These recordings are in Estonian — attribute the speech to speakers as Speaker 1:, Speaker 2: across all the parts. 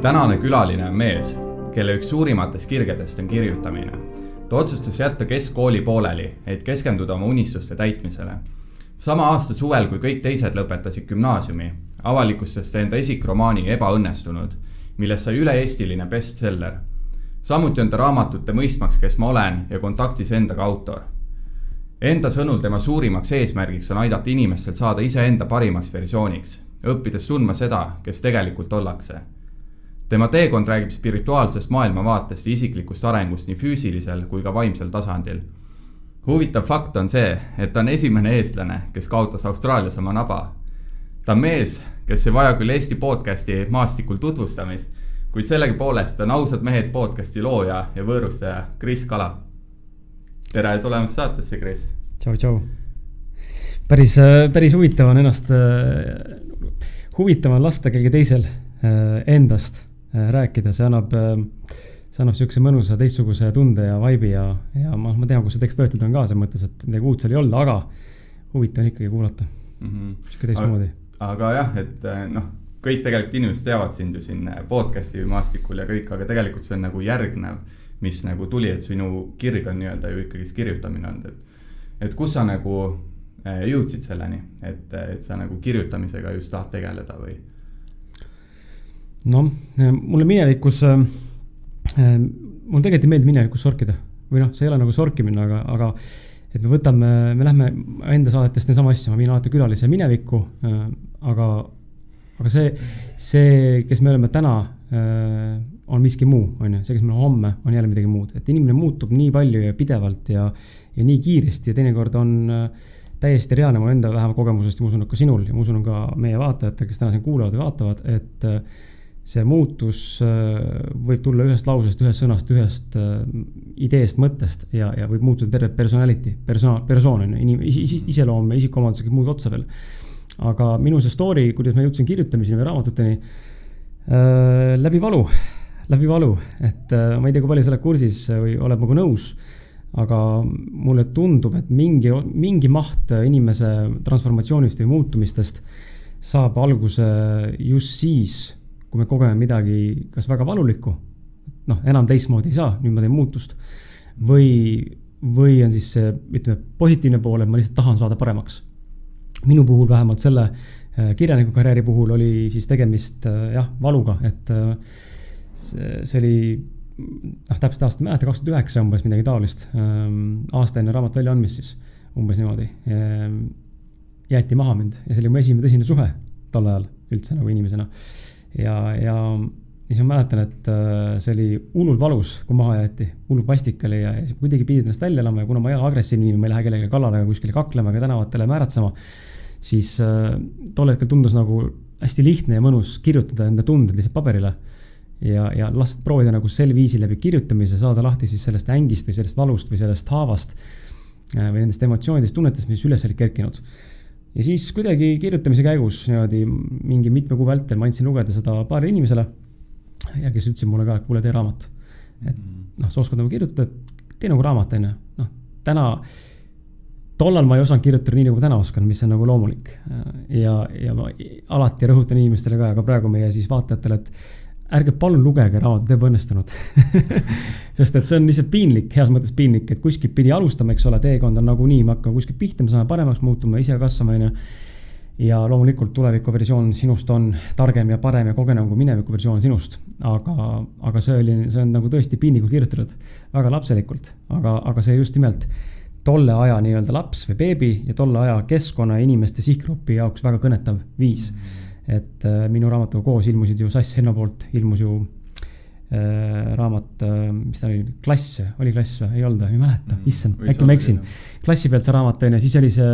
Speaker 1: Tänane külaline on mees, kelle üks suurimatest kirgedest on kirjutamine. Ta otsustas jätta keskkooli pooleli, et keskenduda oma unistuste täitmisele. Sama aasta suvel, kui kõik teised lõpetasid gümnaasiumi, avalikustas ta enda esikromaani Ebaõnnestunud, millest sai üle-eestiline bestseller. Samuti on ta raamatute Mõistmaks, kes ma olen ja Kontaktis endaga autor. Enda sõnul tema suurimaks eesmärgiks on aidata inimestel saada iseenda parimaks versiooniks, õppides tundma seda, kes tegelikult ollakse. Tema teekond räägib spirituaalsest maailmavaatest ja isiklikust arengust nii füüsilisel kui ka vaimsel tasandil. Huvitav fakt on see, et ta on esimene eestlane, kes kaotas Austraalias oma naba. Ta on mees, kes ei vaja küll Eesti podcasti maastikul tutvustamist, kuid sellegi poolest on Ausad mehed podcasti looja ja võõrustaja Kris Kala. Tere tulemast saatesse, Kris.
Speaker 2: Tšau. Päris huvitav on ennast, huvitav on lasta kellegi teisel endast rääkida, see annab siukse mõnusa teistsuguse tunde ja vibe'i ja ma tean, kus see tekst võetud on ka selles mõttes, et midagi uut seal ei olnud, aga huvitav on ikkagi kuulata. Siuke teistmoodi.
Speaker 1: Aga jah, et kõik tegelikult inimesed teavad sind ju siin podcasti maastikul ja kõik, aga tegelikult see on nagu järgnev, mis nagu tuli, et sinu kirg on nii-öelda ju ikkagi kirjutamine olnud. Et kus sa nagu jõudsid selleni, et sa nagu kirjutamisega just tahad tegeleda või?
Speaker 2: Mulle minevikus, mul tegelikult ei meeldi minevikus sorkida. Või see ei ole nagu sorkimine, aga et me lähme enda saadetest niisama asja, ma viin alati külalise minevikku, aga see, kes me oleme täna, on miski muu, see, kes meil homme, on jälle midagi muud. Et inimene muutub nii palju ja pidevalt ja nii kiiresti ja teinekord on täiesti reaalne mu enda vähema kogemusest ja ma usun ka sinul ja ma usun ka meie vaatajate, kes täna siin kuulavad ja vaatavad, et see muutus võib tulla ühest lausest, ühest sõnast, ühest ideest, mõttest ja võib muutuda terve personality, persoon, iseloom, isikuomandusega muud otsa veel. Aga minu see story, kuidas ma jõudsin kirjutamiseni või raamatuteni, läbi valu, et ma ei tea, kui palju sa oled kursis või oled nagu nõus, aga mulle tundub, et mingi maht inimese transformatsioonist või muutumistest saab alguse just siis, kui me kogeme midagi kas väga valulikku, enam teistmoodi ei saa, nüüd ma teen muutust, või on siis see, ütleme, positiivne pool, et ma lihtsalt tahan saada paremaks. Minu puhul vähemalt selle kirjaniku karjääri puhul oli siis tegemist valuga, et see oli täpselt aasta mäleta, 2009 umbes midagi taolist, aasta enne raamat välja andmist siis, umbes niimoodi, jäeti maha mind ja see oli mu esimene tõsine suhe tol ajal üldse nagu inimesena. Ja siis ma mäletan, et see oli hullult valus, kui maha jäeti, hullult vastik oli ja kuidagi pidid ennast välja elama ja kuna ma ei ole agressiivne inimene, ma ei lähe kellelegi kallale kuskile kaklema ega tänavatele määratsema, siis tol hetkel tundus nagu hästi lihtne ja mõnus kirjutada enda tunded lihtsalt paberile ja last proovida nagu sel viisi läbi kirjutamise saada lahti siis sellest ängist või sellest valust või sellest haavast või nendest emotsioonidest, tunnetest, mis üles olid kerkinud. Ja siis kuidagi kirjutamise käigus niimoodi mingi mitme kuu vältel ma andsin lugeda seda paari inimesele ja kes ütlesid mulle ka, et kuule, tee raamat. Et sa oskad nagu kirjutada, tee nagu raamat enne. Täna, tollal ma ei osanud kirjutada nii, nagu täna oskan, mis on nagu loomulik. Ja ma alati rõhutan inimestele ka, aga praegu meie siis vaatajatele, et ärge palun lugege raamatut Ebaõnnestunud. Sest et see on lihtsalt piinlik, heas mõttes piinlik, et kuskil pidi alustama, eks ole, teekond on nagu nii, me hakkame kuskil pihta, me saame paremaks muutuma, ise kasvama ja loomulikult tuleviku versioon sinust on targem ja parem ja kogenum kui mineviku versioon sinust. Aga see on nagu tõesti piinlikult kirjutatud, väga lapselikult, aga see just nimelt tolle aja nii-öelda laps või beebi ja tolle aja keskkonna inimeste sihtgrupi jaoks väga kõnetav viis. Et minu raamatuga koos ilmusid ju Sass Henno poolt, ilmus ju raamat, mis ta oli, Klass või? Ei olnud, ei mäleta, issand, äkki ma eksin. Klassi pealt see raamat ja siis oli see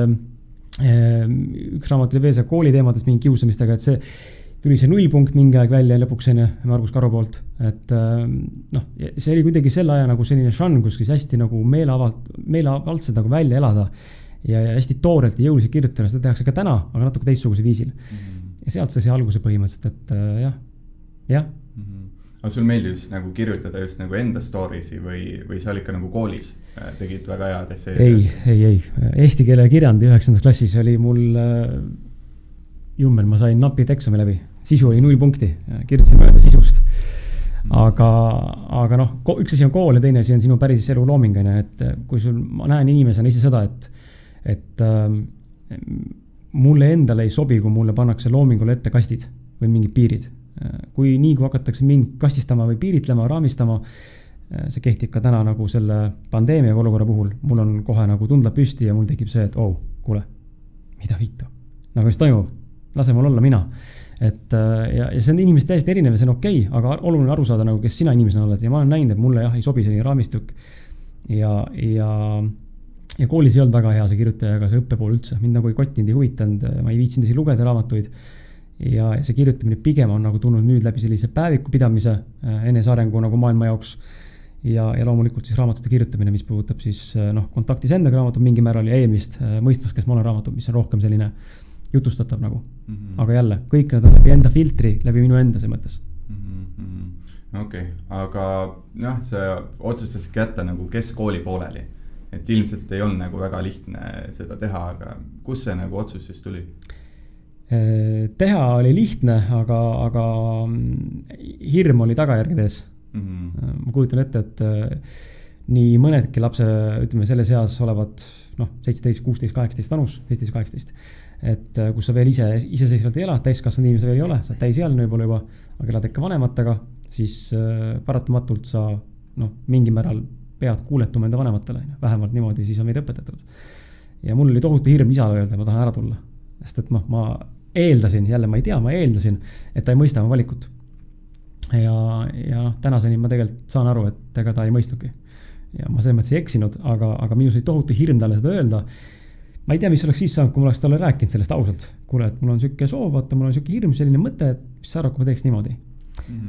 Speaker 2: üks raamat oli veel see kooli teemadest mingi kiusamistega, et see tuli see nullpunkt mingi aeg välja ja lõpuks Margus Karu poolt. Et see oli kuidagi selle aja nagu selline žanr, kus hästi nagu meeleavaldselt nagu välja elada ja hästi toorelt ja jõuliselt kirjutada, seda tehakse ka täna, aga natuke teistsuguse viisil. Ja sealt see alguse põhimõtteliselt, et jah.
Speaker 1: Aga sul meeldis nagu kirjutada just nagu enda storiesi või sa olid ka nagu koolis? Tegid väga head esseed?
Speaker 2: Ei. Eesti keele kirjandi 9. klassis oli mul jummel, ma sain napid eksami läbi sisu oli 0 punkti, kirjutasin mööda sisust. Aga noh, üks asi on kool ja teine asi on sinu päris elu looming, et kui ma näen inimesena ise seda, et mulle endale ei sobi, kui mulle pannakse loomingule ette kastid või mingid piirid. Kui hakatakse mind kastistama või piiritlema, raamistama, see kehtib ka täna nagu selle pandeemia olukorra puhul, mul on kohe nagu tundla püsti ja mul tekib see, et kuule, mida vittu, nagu mis toimub, lase mul olla mina. Ja see on inimesed täiesti erinev ja see on okei, aga oluline aru saada, nagu, kes sina inimesena oled. Ja ma olen näinud, et mulle ei sobi selline raamistuk. Ja koolis ei olnud väga hea see kirjutaja, aga see õppepool üldse. Mind nagu ei kottinud, ei huvitanud, ma ei viitsinud lugeda raamatuid. Ja see kirjutamine pigem on nagu tulnud nüüd läbi sellise päeviku pidamise enesearengu nagu maailma jaoks. Ja loomulikult siis raamatute kirjutamine, mis puudutab siis kontaktis endaga raamatut mingi määral ja eelmist mõistmas, kes ma olen raamatut, mis on rohkem selline jutustatav nagu. Aga jälle, kõik nad on läbi enda filtri, läbi minu enda see mõttes.
Speaker 1: Okei, aga see otsustasid jätta nagu keskkooli pooleli. Et ilmselt ei olnud nagu väga lihtne seda teha, aga kus see nagu otsus siis tuli?
Speaker 2: Teha oli lihtne, aga hirm oli tagajärgedes. Ma kujutan ette, et nii mõnedki lapse, ütleme, selle seas olevat 17, 16, 18 vanus, 17, 18. Et kus sa veel iseseisvalt ei ela, täiskasvanud inimese veel ei ole, sa täisealine võib-olla juba, aga elad ikka vanematega, siis paratamatult sa mingi määral pead kuuletuma enda vanematele, vähemalt niimoodi siis on meid õpetatud. Ja mul oli tohutu hirm isale öelda, ma tahan ära tulla, sest et ma eeldasin, jälle ma ei tea, ma eeldasin, et ta ei mõista oma valikut. Ja tänaseni ma tegelikult saan aru, et ega ta ei mõistuki. Ja ma selles mõttes ei eksinud, aga minus oli tohutu hirm talle seda öelda. Ma ei tea, mis oleks siis saanud, kui ma oleks talle rääkinud sellest ausalt. Kuule, et mul on sükke soov, vaata, mul on sükke hirm, selline mõte, et mis sa arvad, kui ma teeks niimoodi.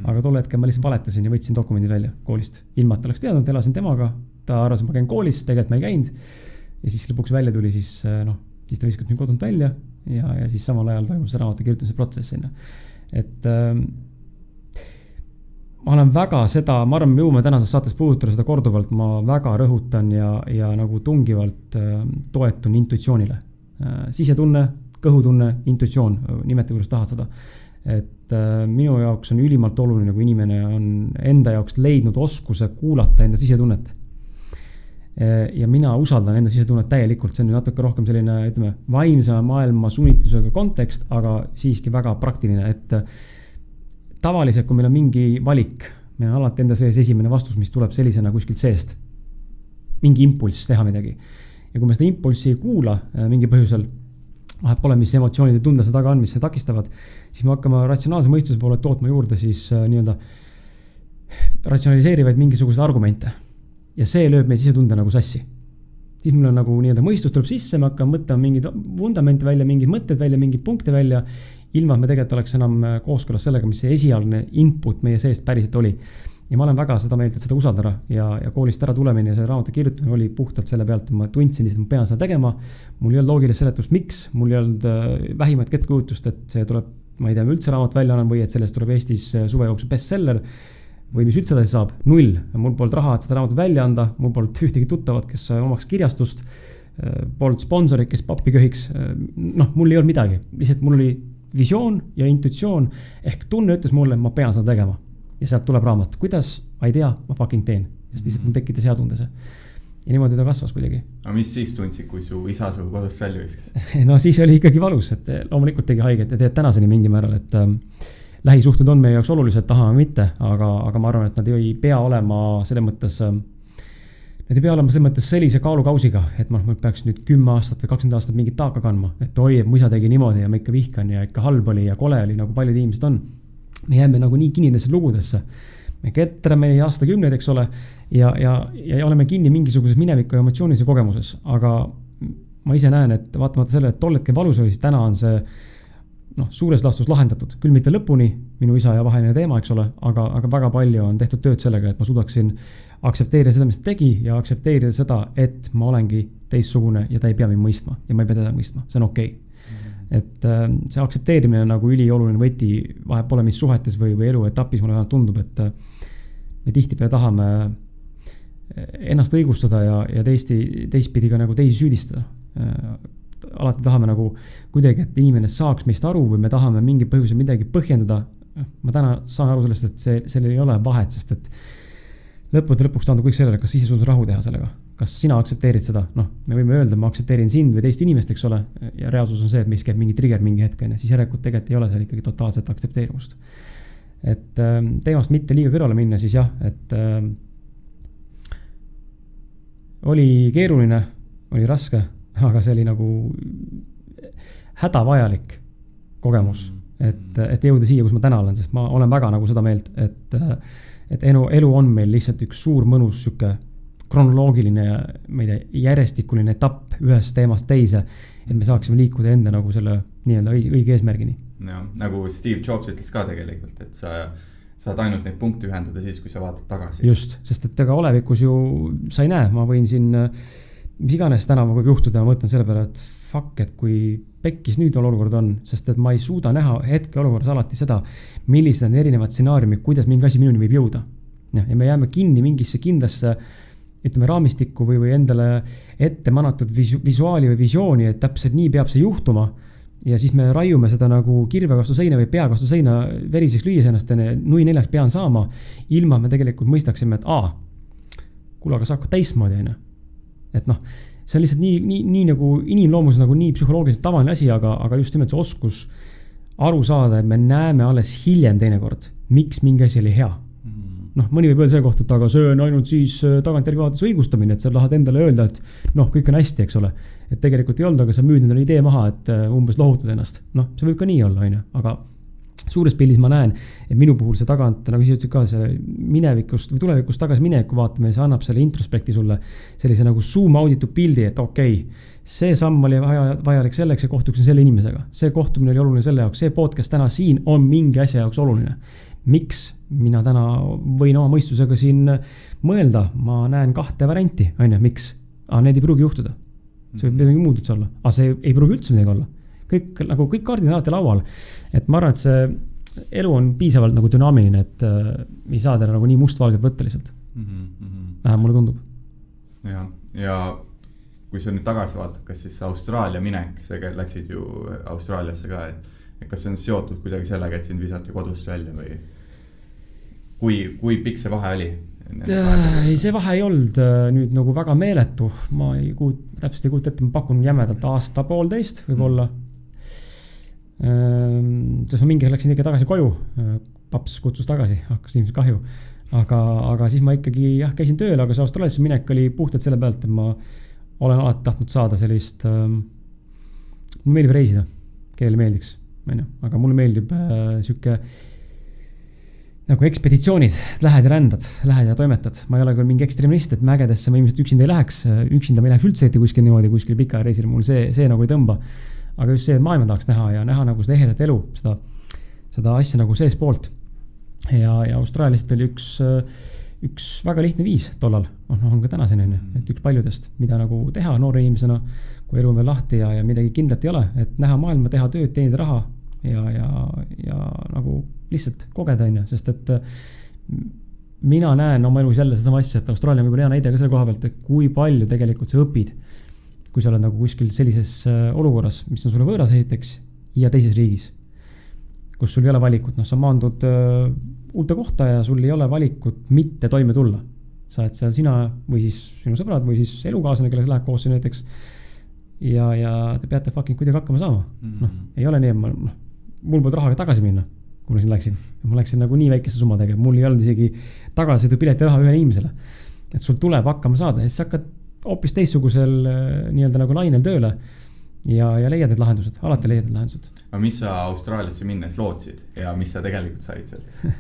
Speaker 2: Aga tol hetkel ma lihtsalt valetasin ja võtsin dokumendi välja koolist. Ilma, et oleks teadnud, elasin temaga, ta arvas, ma käin koolis, tegelikult ma ei käinud. Ja siis lõpuks välja tuli, siis ta viskas mind kodunt välja ja siis samal ajal toimus raamatu kirjutamise protsess sinna. Et ma olen väga seda, ma arvan, me jõuame tänases saates puudutada seda korduvalt, ma väga rõhutan ja nagu tungivalt toetun intuitsioonile. Sisetunne, kõhutunne, intuitsioon, nimeta, kuidas tahad seda. Et minu jaoks on ülimalt oluline, kui inimene on enda jaoks leidnud oskuse kuulata enda sisetunnet. Ja mina usaldan enda sisetunnet täielikult, see on natuke rohkem selline, ütleme, vaimse maailma sunnitlusega kontekst, aga siiski väga praktiline, et tavaliselt, kui meil on mingi valik, meil on alati enda sees esimene vastus, mis tuleb sellisena kuskilt seest. Mingi impulss teha midagi. Ja kui me seda impulssi ei kuula mingi põhjusel, pole mis emotsioonid ja tunde seda taga on, mis see takistavad, siis me hakkame ratsionaalse mõistuse poole tootma juurde siis nii-öelda ratsionaliseerivaid mingisuguseid argumente. Ja see lööb meid sisetunde nagu sassi. Siis meil on nagu nii-öelda mõistus tuleb sisse, me hakkame mõtlema mingid vundamente välja, mingid mõtted välja, mingid punkte välja, ilma me tegelikult oleks enam kooskõlas sellega, mis see esialgne input meie seest päriselt oli. Ja ma olen väga seda meelt, et seda usaldada ja koolist ära tulemine ja selle raamatu kirjutamine oli puhtalt selle pealt, et ma tundsin, et ma pean seda tegema. Mul ei olnud loogilist seletust, miks, mul ei olnud vähimat ketkujutust, et see tuleb, ma ei tea, üldse raamat välja annan või et sellest tuleb Eestis suve jooksul bestseller või mis üldse edasi saab, 0. Mul polnud raha, et seda raamatut välja anda, mul polnud ühtegi tuttavat, kes omaks kirjastust, polnud sponsorid, kes pappi köhiks, mul ei olnud midagi, lihtsalt mul oli visioon ja intuitsioon, ehk tunne ütles mulle, ma pean seda tegema. Ja sealt tuleb raamat. Kuidas? Ma ei tea, ma fucking teen. Sest lihtsalt mul tekitas hea tunde see. Ja niimoodi ta kasvas kuidagi.
Speaker 1: Aga mis siis tundsid, kui su isa su kodust välja viskas?
Speaker 2: No siis oli ikkagi valus, et loomulikult tegi haiget ja teed tänaseni mingi määral, et lähisuhted on meie jaoks olulised, tahame mitte, aga ma arvan, et nad ei pea olema selles mõttes, need ei pea olema selles mõttes sellise kaalukausiga, et ma peaks nüüd 10 aastat või 20 aastat mingit taaka kandma, et oi, et mu isa tegi niimoodi ja ma ikka vihkan ja ikka halb oli ja kole oli, nagu paljud inimesed on. Me jääme nagu nii kinnidesse lugudesse. Me ketrame aastakümneid, eks ole, ja oleme kinni mingisuguses mineviku ja emotsioonilise kogemuses, aga ma ise näen, et vaatamata sellele, et tol hetkel valus oli, siis täna on see suures laastus lahendatud. Küll mitte lõpuni, minu isa ja vaheline teema, eks ole, aga väga palju on tehtud tööd sellega, et ma suudaksin aktsepteerida seda, mis ta tegi ja aktsepteerida seda, et ma olengi teistsugune ja ta ei pea mind mõistma ja ma ei pea teda mõistma, see on okei. Et see aktsepteerimine on nagu ülioluline võti, vahe pole mis suhetes või elu etapis, mulle vähemalt tundub, et me tihtipeale tahame ennast õigustada ja teistpidi ka nagu teisi süüdistada. alati tahame nagu kuidagi, et inimene saaks meist aru või me tahame mingi põhjusel midagi põhjendada. Ma täna saan aru sellest, et sellel ei ole vahet, sest et lõpuks taandub kõik sellele, kas ise suudad rahu teha sellega. Kas sina aktsepteerid seda? Noh, me võime öelda, ma aktsepteerin sind või teist inimest, eks ole, ja reaalsus on see, et meis käib mingi trigger mingi hetk, siis järelikult tegelikult ei ole seal ikkagi totaalset aktsepteerimust. Et teemast mitte liiga kõrvale minna, siis jah, et oli keeruline, oli raske, aga see oli nagu hädavajalik kogemus, et jõuda siia, kus ma täna olen, sest ma olen väga nagu seda meelt, et elu on meil lihtsalt üks suur mõnus süke kronoloogiline ja ma ei tea, järjestikuline etapp ühest teemast teise, et me saaksime liikuda enda nagu selle nii-öelda õige eesmärgini.
Speaker 1: Ja, nagu Steve Jobs ütles ka tegelikult, et sa saad ainult neid punkte ühendada siis, kui sa vaatad tagasi.
Speaker 2: Just, sest et ega olevikus ju sa ei näe, ma võin siin, mis iganes täna võib juhtuda, ma mõtlen selle peale, et fuck, et kui pekkis nüüd olukord on, sest et ma ei suuda näha hetke olukorras alati seda, millised on erinevad stsenaariumid, kuidas mingi asi minuni võib jõuda. Ja me jääme kinni mingisse kindlasse ütleme raamistikku või endale ette manatud visuaali või visiooni, et täpselt nii peab see juhtuma ja siis me raiume seda nagu kirve vastu seina või pea vastu seina veriseks lüües ennast nui neljaks pean saama, ilma me tegelikult mõistaksime, et kuule, aga saab ka täismoodi, et noh, see on lihtsalt nii nagu inimloomus nagu nii psühholoogiliselt tavaline asi, aga just nimelt see oskus aru saada, et me näeme alles hiljem teinekord, miks mingi asi oli hea. Noh, mõni võib öelda selle kohta, et aga see on ainult siis tagantjärgi vaadates õigustamine, et sa tahad endale öelda, et noh, kõik on hästi, eks ole. Et tegelikult ei olnud, aga sa müüd endale idee maha, et umbes lohutad ennast. Noh, see võib ka nii olla, aga suures pildis ma näen, et minu puhul see tagant, nagu ise ütlesid ka, see minevikust või tulevikust tagasi mineviku vaatamine, see annab selle introspekti sulle sellise nagu zoom auditud pildi, et okei, see samm oli vajalik selleks ja kohtuksin selle inimesega. See kohtumine oli oluline selle jaoks, see podcast täna siin on mingi asja jaoks oluline. Miks mina täna võin oma mõistusega siin mõelda, ma näen kahte varianti, miks? Need ei pruugi juhtuda. See võib mingi muud üldse olla. Aga see ei pruugi üldse midagi olla. Kõik kaardid on alati laual. Et ma arvan, et see elu on piisavalt nagu dünaamiline, et ei saa teha nagu nii mustvalgelt võtta lihtsalt. Vähem mulle tundub.
Speaker 1: Ja kui sa nüüd tagasi vaatad, kas siis Austraalia minek, sa läksid ju Austraaliasse ka, et kas see on seotud kuidagi sellega, et sind visati kodust välja või kui pikk see vahe oli?
Speaker 2: Ei, see vahe ei olnud nüüd nagu väga meeletu. Ma täpselt ei kujuta ette, ma pakun jämedalt aasta 1,5 võib-olla. Sest ma mingi läksin ikka tagasi koju. Paps kutsus tagasi, hakkas ilmselt kahju. Aga siis ma ikkagi käisin tööl, aga see Austraaliasse minek oli puhtalt selle pealt, et ma olen alati tahtnud saada sellist, mulle meeldib reisida, kellele meeldiks. Aga mulle meeldib süke nagu ekspeditsioonid, lähed ja rändad, lähed ja toimetad. Ma ei ole küll mingi ekstremist, et mägedesse ma ilmselt üksinda ei läheks üldse ette kuskil niimoodi, kuskil pika reisil, mul see nagu ei tõmba. Aga just see, et maailma tahaks näha ja näha nagu seda ehedat elu, seda asja nagu sees poolt. Ja Austraaliast oli üks väga lihtne viis tollal, on ka tänaseni, et üks paljudest, mida nagu teha noore inimesena, kui elu on veel lahti ja midagi kindlat ei ole, et näha maailma, teha tööd, teenida raha ja nagu lihtsalt kogeda, sest et mina näen oma elus jälle seda asja, et Austraalia võib-olla hea näide ka selle koha pealt, et kui palju tegelikult sa õpid, kui sa oled nagu kuskil sellises olukorras, mis on sulle võõras ehiteks ja teises riigis, kus sul ei ole valikut, sa maandud uute kohta ja sul ei ole valikut mitte toime tulla. Sa oled seal sina või siis sinu sõbrad või siis elukaaslane, kellega läheb koos näiteks ja te peate fucking kuidagi hakkama saama. Ei ole nii, mul polnud rahaga tagasi minna, kui ma siin läksin. Ma läksin nagu nii väikeste summadega, mul ei olnud isegi tagasisõidu pileti raha ühele inimesele. Et sul tuleb hakkama saada ja siis hakkad hoopis teissugusel nii-öelda nagu lainel tööle ja leiad need lahendused, alati leiad need lahendused.
Speaker 1: Aga mis sa Austraaliasse minnes lootsid ja mis sa tegelikult said seal?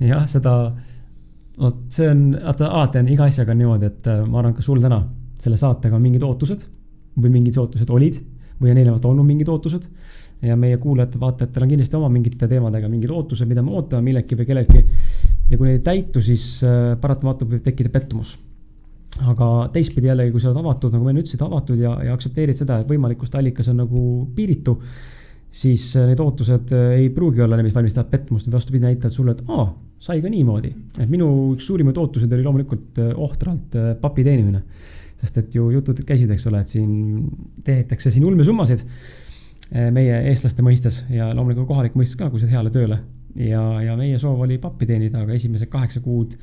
Speaker 2: Jah, see on, alati on iga asjaga niimoodi, et ma arvan, ka sul täna selle saatega on mingid ootused või mingid ootused olid või on eelnevalt olnud mingid ootused ja meie kuulajate vaatajatel on kindlasti oma mingite teemadega mingid ootused, mida me ootame millegi või kellelgi ja kui neid täitu, siis paratamatult võib tekkida pettumus. Aga teistpidi jällegi, kui sa oled avatud, nagu me ütlesid, avatud ja aktsepteerid seda, et võimalikust allikas on nagu piiritu, siis need ootused ei pruugi olla need, mis valmistavad pettumust ja vastupidi näitavad sulle, et sai ka niimoodi. Et minu üks suurimaid ootused oli loomulikult ohtralt papi teenimine. sest et ju jutud käisid, eks ole, et siin teenitakse siin ulmesummasid meie eestlaste mõistes ja loomulikult kohalik mõistes ka, kui sa heale tööle. Ja meie soov oli pappi teenida, aga esimesed 8 kuud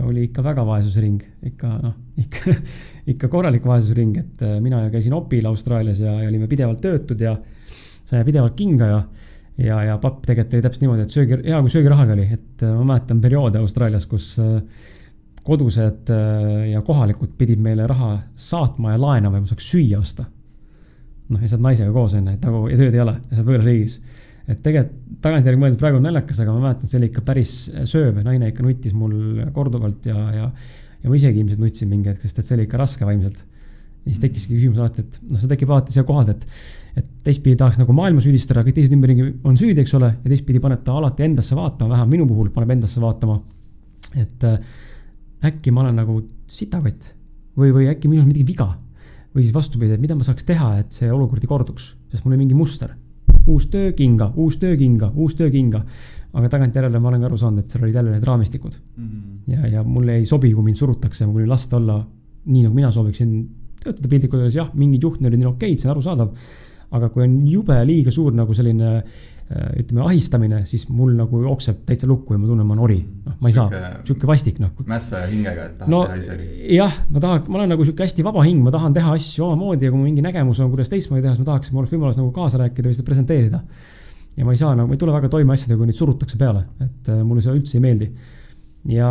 Speaker 2: oli ikka väga vaesusring, ikka korralik vaesusring, et mina käisin opil Austraalias ja olime pidevalt töötud ja sai pidevalt kinga ja papp tegelikult oli täpselt niimoodi, et hea kui söögirahaga oli, et ma mäletan perioode Austraalias, kus kodused ja kohalikud pidid meile raha saatma ja laenama ja ma saaks süüa osta. Ja saad naisega koos enne, et nagu ja tööd ei ole ja saad võõras riigis. Et tegelikult tagantjärgi mõeldud praegu on naljakas, aga ma mäletan, et see oli ikka päris sööv ja naine ikka nuttis mul korduvalt ja ma isegi ilmselt nutsin mingi hetk, sest et see oli ikka raske vaimselt. Ja siis tekkiski küsimus alati, et see tekib alati seal kohad, et teistpidi tahaks nagu maailma süüdistada, kõik teised ümberringi on süüdi, eks ole, ja teistpidi paneb ta alati endasse vaatama, vähem minu puhul paneb endasse vaatama, et äkki ma olen nagu sitakott või äkki minul on midagi viga või siis vastupidi, et mida ma saaks teha, et see olukord ei korduks, sest mul on mingi muster. Uus töökinga, aga tagantjärele ma olen ka aru saanud, et seal olid jälle need raamistikud. Ja mulle ei sobi, kui mind surutakse, ma kui lasta olla nii, nagu mina sooviksin töötada piltlikult öeldes, jah, mingid juhtmed olid nii okeid, see on arusaadav, aga kui on jube liiga suur nagu selline ütleme ahistamine, siis mul nagu jookseb täitsa lukku ja ma tunnen, ma on ori. Ma ei saa, siuke vastik.
Speaker 1: Mässa ja hingega, et tahad teha isegi.
Speaker 2: Jah, ma olen nagu siuke hästi vaba hing, ma tahan teha asju omamoodi ja kui mingi nägemus on, kuidas teistmoodi teha, siis ma tahaks, ma oleks võimalus nagu kaasa rääkida või seda presenteerida. Ja ma ei saa, ma ei tule väga toime asjadega, kui neid surutakse peale, et mulle see üldse ei meeldi. Ja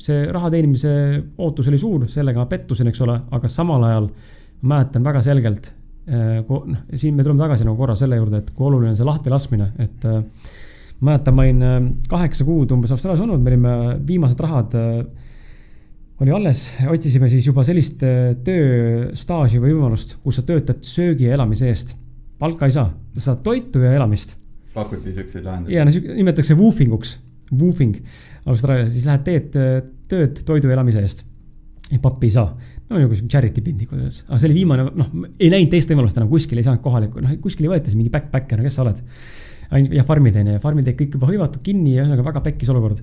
Speaker 2: see raha teenimise ootus oli suur, sellega ma pettusin, eks ole, aga samal ajal ma mäletan väga selgelt, siin me tuleme tagasi nagu korra selle juurde, et kui oluline on see lahti laskmine, et mäletan, ma olin 8 kuud umbes Austraalias olnud, me olime viimased rahad oli alles, otsisime siis juba sellist tööstaaži või võimalust, kus sa töötad söögi ja elamise eest. Palka ei saa, sa saad toitu ja elamist.
Speaker 1: Pakuti selliseid lahendusi.
Speaker 2: Ja nimetatakse woofinguks, woofing Austraalias, siis lähed teed tööd toidu ja elamise eest ja pappi ei saa. No nagu charity pindikud, aga see oli viimane, ei näinud teist võimalust enam, kuskil ei saanud kohaliku, kuskil ei võetas mingi backpacker, kes sa oled? Ja farmid kõik juba hõivatud kinni ja väga pekkis olukord.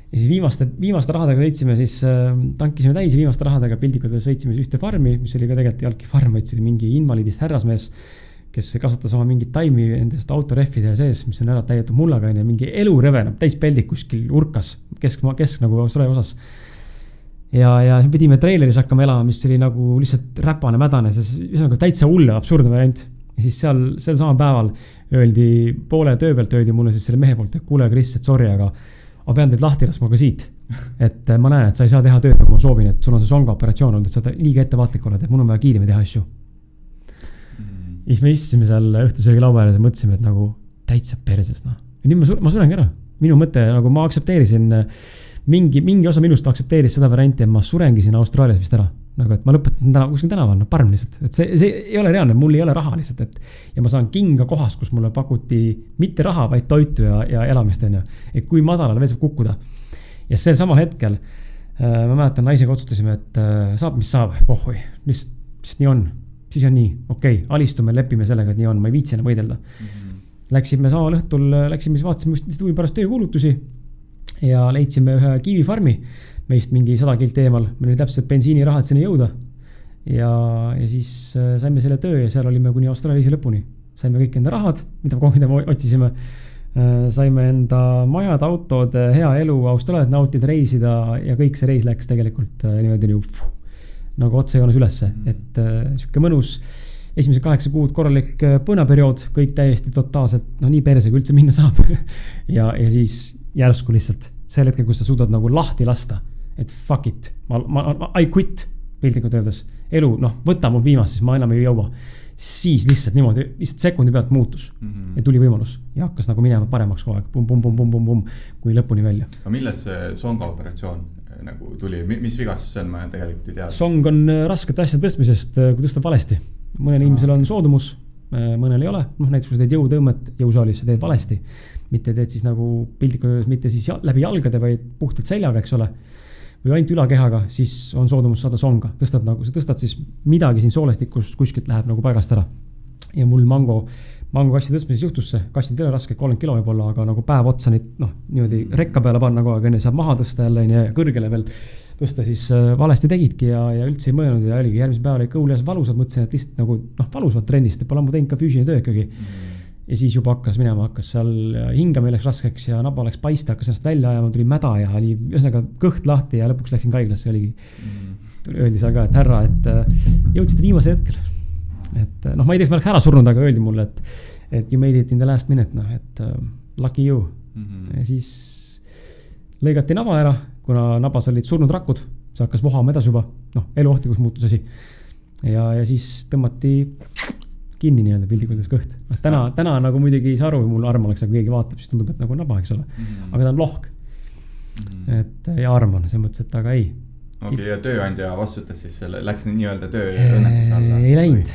Speaker 2: Ja siis viimaste rahadega sõitsime, siis tankisime täis ja viimaste rahadega pildikud sõitsime ühte farmi, mis oli ka tegelikult jalki farm, vaid see oli mingi invaliidist härrasmees, kes kasvatas oma mingit taimi endast autorehvide sees, mis on ära täietud mullaga ja mingi elu reveneb, täis peldik kuskil urkas, kesk nagu Austraalia osas. Ja pidime traileris hakkama elama, mis oli nagu lihtsalt räpane mädane, see on täitsa hulle, absurdne variant. Ja siis sel samal päeval öeldi, poole töö pealt öeldi mulle siis selle mehe poolt, et kuule Kris, et sorry, aga ma pean teid lahti laskma ka siit. Et ma näen, et sa ei saa teha tööd, nagu ma soovin, et sul on see songa operatsioon olnud, et sa liiga ettevaatlik oled, et mul on vaja kiiremini teha asju. Ja siis me istusime seal õhtusöögi laupäeval ja mõtlesime, et nagu täitsa perses. Ja nüüd ma surengi ära. Minu mõte, nagu ma aktsepteerisin mingi osa minust aktsepteeris seda varianti, et ma surengi siin Austraalias vist ära. Nagu, et ma lõpetan kuskil tänaval, parm lihtsalt. Et see ei ole reaalne, mul ei ole raha lihtsalt. Ja ma saan kinga kohas, kus mulle pakuti mitte raha, vaid toitu ja elamist. Et kui madalale veel saab kukkuda. Ja sel samal hetkel ma mäletan, naisega otsustasime, et saab, mis saab, pohhui. Lihtsalt nii on. Siis on nii, okei, alistume, lepime sellega, et nii on, ma ei viitsi enam võidelda. Läksime samal õhtul, siis vaatasime just huvi pärast töökuulutusi ja leidsime ühe kiivifarmi meist mingi 100 kilt eemal. Meil oli täpselt bensiinirahad sinna jõuda ja siis saime selle töö ja seal olime kuni Austraalia lõpuni. Saime kõik enda rahad, mida me otsisime. Saime enda majad, autod, hea elu, Austraaliat nautida, reisida ja kõik see reis läks tegelikult niimoodi nagu otsejoones ülesse. Et siuke mõnus esimesed 8 kuud korralik põnaperiood, kõik täiesti totaalselt, nii perse kui üldse minna saab. ja siis järsku lihtsalt sel hetkel, kus sa suudad nagu lahti lasta, et fuck it, I quit, piltlikult öeldes, elu, võta mul viimast, siis ma enam ei jõua. Siis lihtsalt niimoodi, lihtsalt sekundi pealt muutus ja tuli võimalus ja hakkas nagu minema paremaks kogu aeg, bum, kui lõpuni välja.
Speaker 1: Aga milles see songa operatsioon nagu tuli, mis vigastus see on, ma tegelikult ei tea?
Speaker 2: Song on raskete asjade tõstmisest, kui tõstab valesti. Mõnel inimesel on soodumus, mõnel ei ole, näiteks kui sa teed jõutõmmet jõusaalis, sa teed valesti. Mitte teed siis nagu piltlikult, mitte siis läbi jalgade, vaid puhtalt seljaga, eks ole, või ainult ülakehaga, siis on soodumus saada songa. Sa tõstad siis midagi siin soolestikus, kuskilt läheb nagu paigast ära. Ja mul mango kassi tõstmises juhtus see, kassid ei ole raske, 30 kilo võib olla, aga nagu päev otsa niimoodi rekka peale panna kogu aeg, saab maha tõsta jälle ja kõrgele veel tõsta, siis valesti tegidki ja üldse ei mõelnud ja oligi järgmisel päeval ikka õules valusad, mõtlesin, et lihtsalt nagu valusad trennist, et pole ammu teinud ka füüsiline töö ikkagi. Ja siis juba hakkas seal hingamine läks raskeks ja naba läks paista, hakkas ennast välja ajama, tuli mäda ja oli ühesõnaga kõht lahti ja lõpuks läksin haiglasse, oligi. Öeldi seal ka, et härra, et jõudsite viimase hetkel. Et ma ei tea, ma oleks ära surnud, aga öeldi mulle, et you made it in the last minute, et lucky you. Ja siis lõigati naba ära, kuna nabas olid surnud rakud, see hakkas vohama edasi juba, eluohtlikus muutus asi. Ja siis tõmmati kinni nii-öelda pildikuldes kõht. Täna nagu muidugi ei saa aru, mul arm oleks, kui keegi vaatab, siis tundub, et nagu naba, eks ole. Aga ta on lohk. Et ja arm on, see mõttes, et aga ei.
Speaker 1: Okei, ja tööandja vastutas siis selle, läks nii-öelda tööõnnetus alla?
Speaker 2: Ei läinud.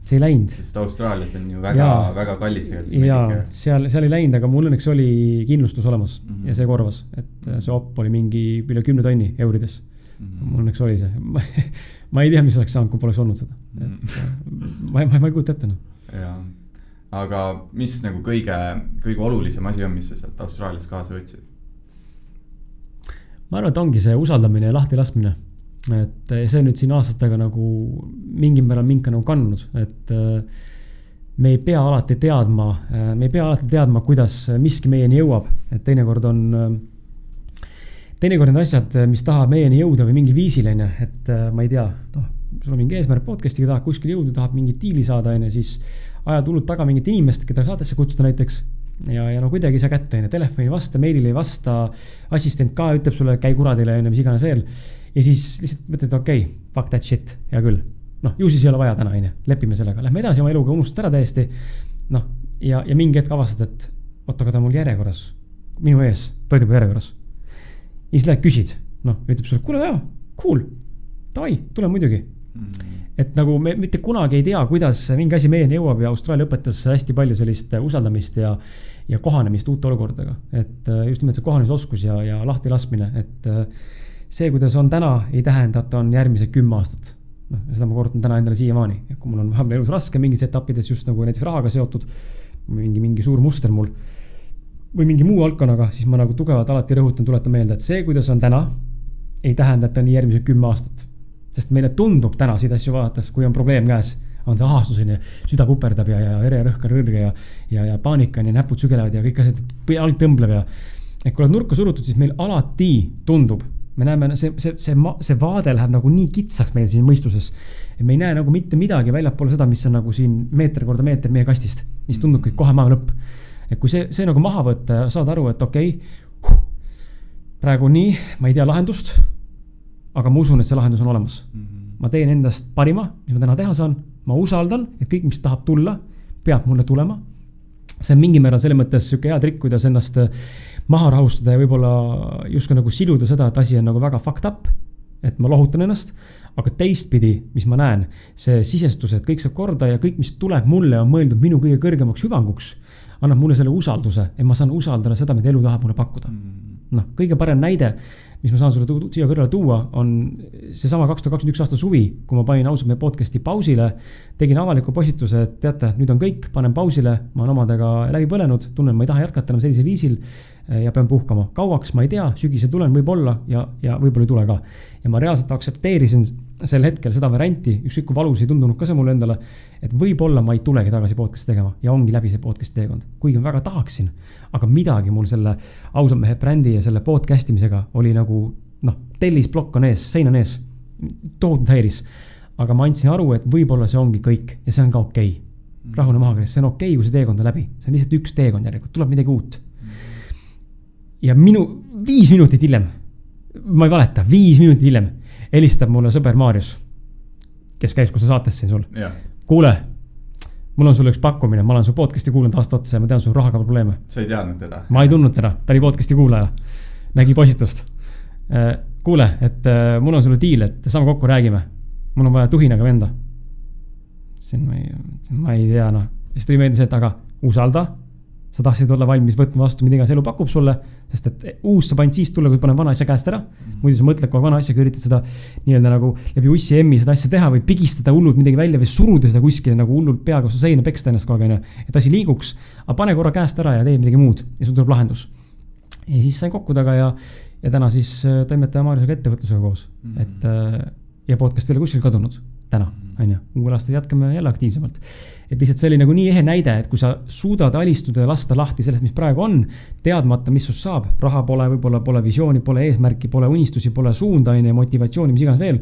Speaker 2: See ei läinud.
Speaker 1: Sest Austraalias on ju väga kallis.
Speaker 2: Ja seal ei läinud, aga mul õnneks oli kindlustus olemas ja see korvas. Et see op oli mingi üle 10 tonni eurides. Mul õnneks oli see. Ma ei tea, mis oleks saanud, kui poleks olnud seda. Ma ei kujuta ette.
Speaker 1: Jaa. Aga mis nagu kõige olulisem asi on, mis sa sealt Austraalias kaasa võtsid?
Speaker 2: Ma arvan, et ongi see usaldamine ja lahti laskmine. Et see nüüd siin aastatega nagu mingil määral minka nagu kannud, et me ei pea alati teadma, kuidas miski meieni jõuab, et teinekord need asjad, mis tahab meieni jõuda või mingi viisil, et ma ei tea, sul on mingi eesmärk podcastiga, tahab kuskil jõuda, tahab mingi diili saada, siis ajad hullult taga mingit inimest, keda saatesse kutsuda näiteks ja kuidagi ei saa kätte, telefoni ei vasta, meilile ei vasta, assistent ka ütleb sulle, käi kuradile, mis iganes veel ja siis lihtsalt mõtled, okei, fuck that shit, hea küll. Ju siis ei ole vaja täna, lepime sellega, lähme edasi oma eluga, unustad ära täiesti ja mingi hetk avastad, et aga ta mul järjekorras, minu ees, toidub järjekorras. Ja siis lähed küsid, ütleb sulle, kuule jah, cool, davai, tule muidugi. Et nagu me mitte kunagi ei tea, kuidas mingi asi meieni jõuab ja Austraalia õpetas hästi palju sellist usaldamist ja kohanemist uute olukordadega. Et just nimelt see kohanemisoskus ja lahti laskmine, et see, kuidas on täna, ei tähenda, et on järgmised 10 aastat. Seda ma kordan täna endale siiamaani. Ja kui mul on vahepeal elus raske mingis etappides just nagu näiteks rahaga seotud, mingi suur muster mul, või mingi muu valdkonnaga, siis ma nagu tugevalt alati rõhutan, tuletan meelde, et see, kuidas on täna, ei tähenda, et on järgmised 10 aastat. Sest meile tundub täna siit asju vaadates, kui on probleem käes, on see ahastuseni, süda puperdab ja vererõhk on rõrge ja paanika on ja näpud sügelevad ja kõik asjad alt tõmbleb ja kui oled nurka surutud, siis meil alati tundub, me näeme, see vaade läheb nagu nii kitsaks meil siin mõistuses, et me ei näe nagu mitte midagi väljapoole seda, mis on nagu siin meeter korda meeter meie kastist, mis tundub kõik kohe maailma lõpp. Et kui see nagu maha võtta, saad aru, et okei, praegu nii, ma ei tea lahendust, aga ma usun, et see lahendus on olemas. Ma teen endast parima, mis ma täna teha saan, ma usaldan, et kõik, mis tahab tulla, peab mulle tulema. See on mingi määral selle mõttes süke hea trikk, kuidas ennast maha rahustada ja võib-olla justkui nagu siluda seda, et asi on nagu väga fucked up, et ma lohutan ennast, aga teistpidi, mis ma näen, see sisestus, et kõik saab korda ja kõik, mis tuleb mulle, on mõeldud minu kõige kõrgemaks hüvanguks, annab mulle selle usalduse, et ma saan usaldada seda, mida elu tahab mulle pakkuda. Kõige parem näide, mis ma saan sulle siia kõrvale tuua, on seesama 2021 aasta suvi, kui ma panin ausalt meie podcasti pausile, tegin avaliku postituse, et teate, nüüd on kõik, panen pausile, ma olen omadega läbi põlenud, tunnen, ma ei taha jätkata enam sellise viisil ja pean puhkama. Kauaks ma ei tea, sügisel tulen võib-olla ja võib-olla ei tule ka. Ja ma reaalselt aktsepteerisin sel hetkel seda varianti, ükskõik kui valus ei tundunud ka see mulle endale, et võib-olla ma ei tulegi tagasi podcasti tegema ja ongi läbi see podcasti teekond. Kuigi ma väga tahaksin, aga midagi mul selle ausalt mehe brändi ja selle podcastimisega oli nagu, tellisplokk on ees, sein on ees, tohutult häiris. Aga ma andsin aru, et võib-olla see ongi kõik ja see on ka okei. Rahune maha, see on okei, kui see teekond on läbi. See on lihtsalt üks teekond järelikult, tuleb midagi uut. Ja 5 minutit hiljem, ma ei valeta, 5 minutit hiljem helistab mulle sõber Maarius, kes käis, kus sa saates siin sul. Kuule, mul on sulle üks pakkumine, ma olen su podcasti kuulanud aasta otsa ja ma tean sul rahaga probleeme.
Speaker 1: Sa ei teadnud teda?
Speaker 2: Ma ei tundnud teda, ta oli podcasti kuulaja, nägi postitust. Kuule, et mul on sulle diil, et saame kokku räägime. Mul on vaja tuhinaga venda. Ma ei tea, Siis tuli meelde see, et aga usalda, sa tahtsid olla valmis võtma vastu, mida elu pakub sulle, sest et uus sa panid siis tulla, kui panen vana asja käest ära. Muidu sa mõtled, kui vana asjaga üritad seda nii-öelda nagu läbi ussi emmi seda asja teha või pigistada hullult midagi välja või suruda seda kuskile nagu hullult peaga su seina peksta ennast kogu aeg, et asi liiguks, aga pane korra käest ära ja tee midagi muud ja sul tuleb lahendus. Ja siis sain kokku taga ja ja täna siis toimetaja Maarjusega ettevõtlusega koos, et ja podcast ei ole kuskil kadunud täna, on ju, uuel aastal jätkame jälle aktiivsemalt. Et lihtsalt see oli nagu nii ehe näide, et kui sa suudad alistuda ja lasta lahti sellest, mis praegu on, teadmata, mis sust saab, raha pole, võib-olla pole visiooni, pole eesmärki, pole unistusi, pole suunda, motivatsiooni, mis iganes veel.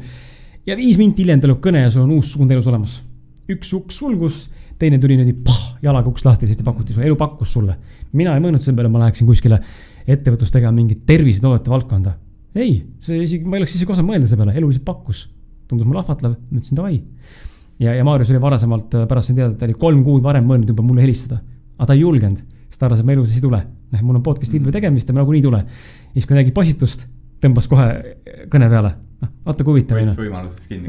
Speaker 2: Ja 5 minti hiljem tuleb kõne ja sul on uus suund elus olemas. Üks uks sulgus, teine tuli jalaga uks lahti, sest pakuti sulle, elu pakkus sulle. Mina ei mõelnud selle peale, ma läheksin kuskile ettevõtlust tegema mingit tervisetoodete valdkonda. Ei, ma ei oleks isegi osa mõelda selle peale, elu lihtsalt pakkus. Tundus mul ahvatlev, ma ütlesin davai. Ja Maarjus oli varasemalt, pärast sain teada, et ta oli 3 kuud varem mõelnud juba mulle helistada. Aga ta ei julgenud, sest ta arvas, et ma elus ei tule. Mul on podcasti tegemist ja ma nagu nii tule. Ja siis kui nägi postitust, tõmbas kohe kõne peale. Vaata kui huvitav.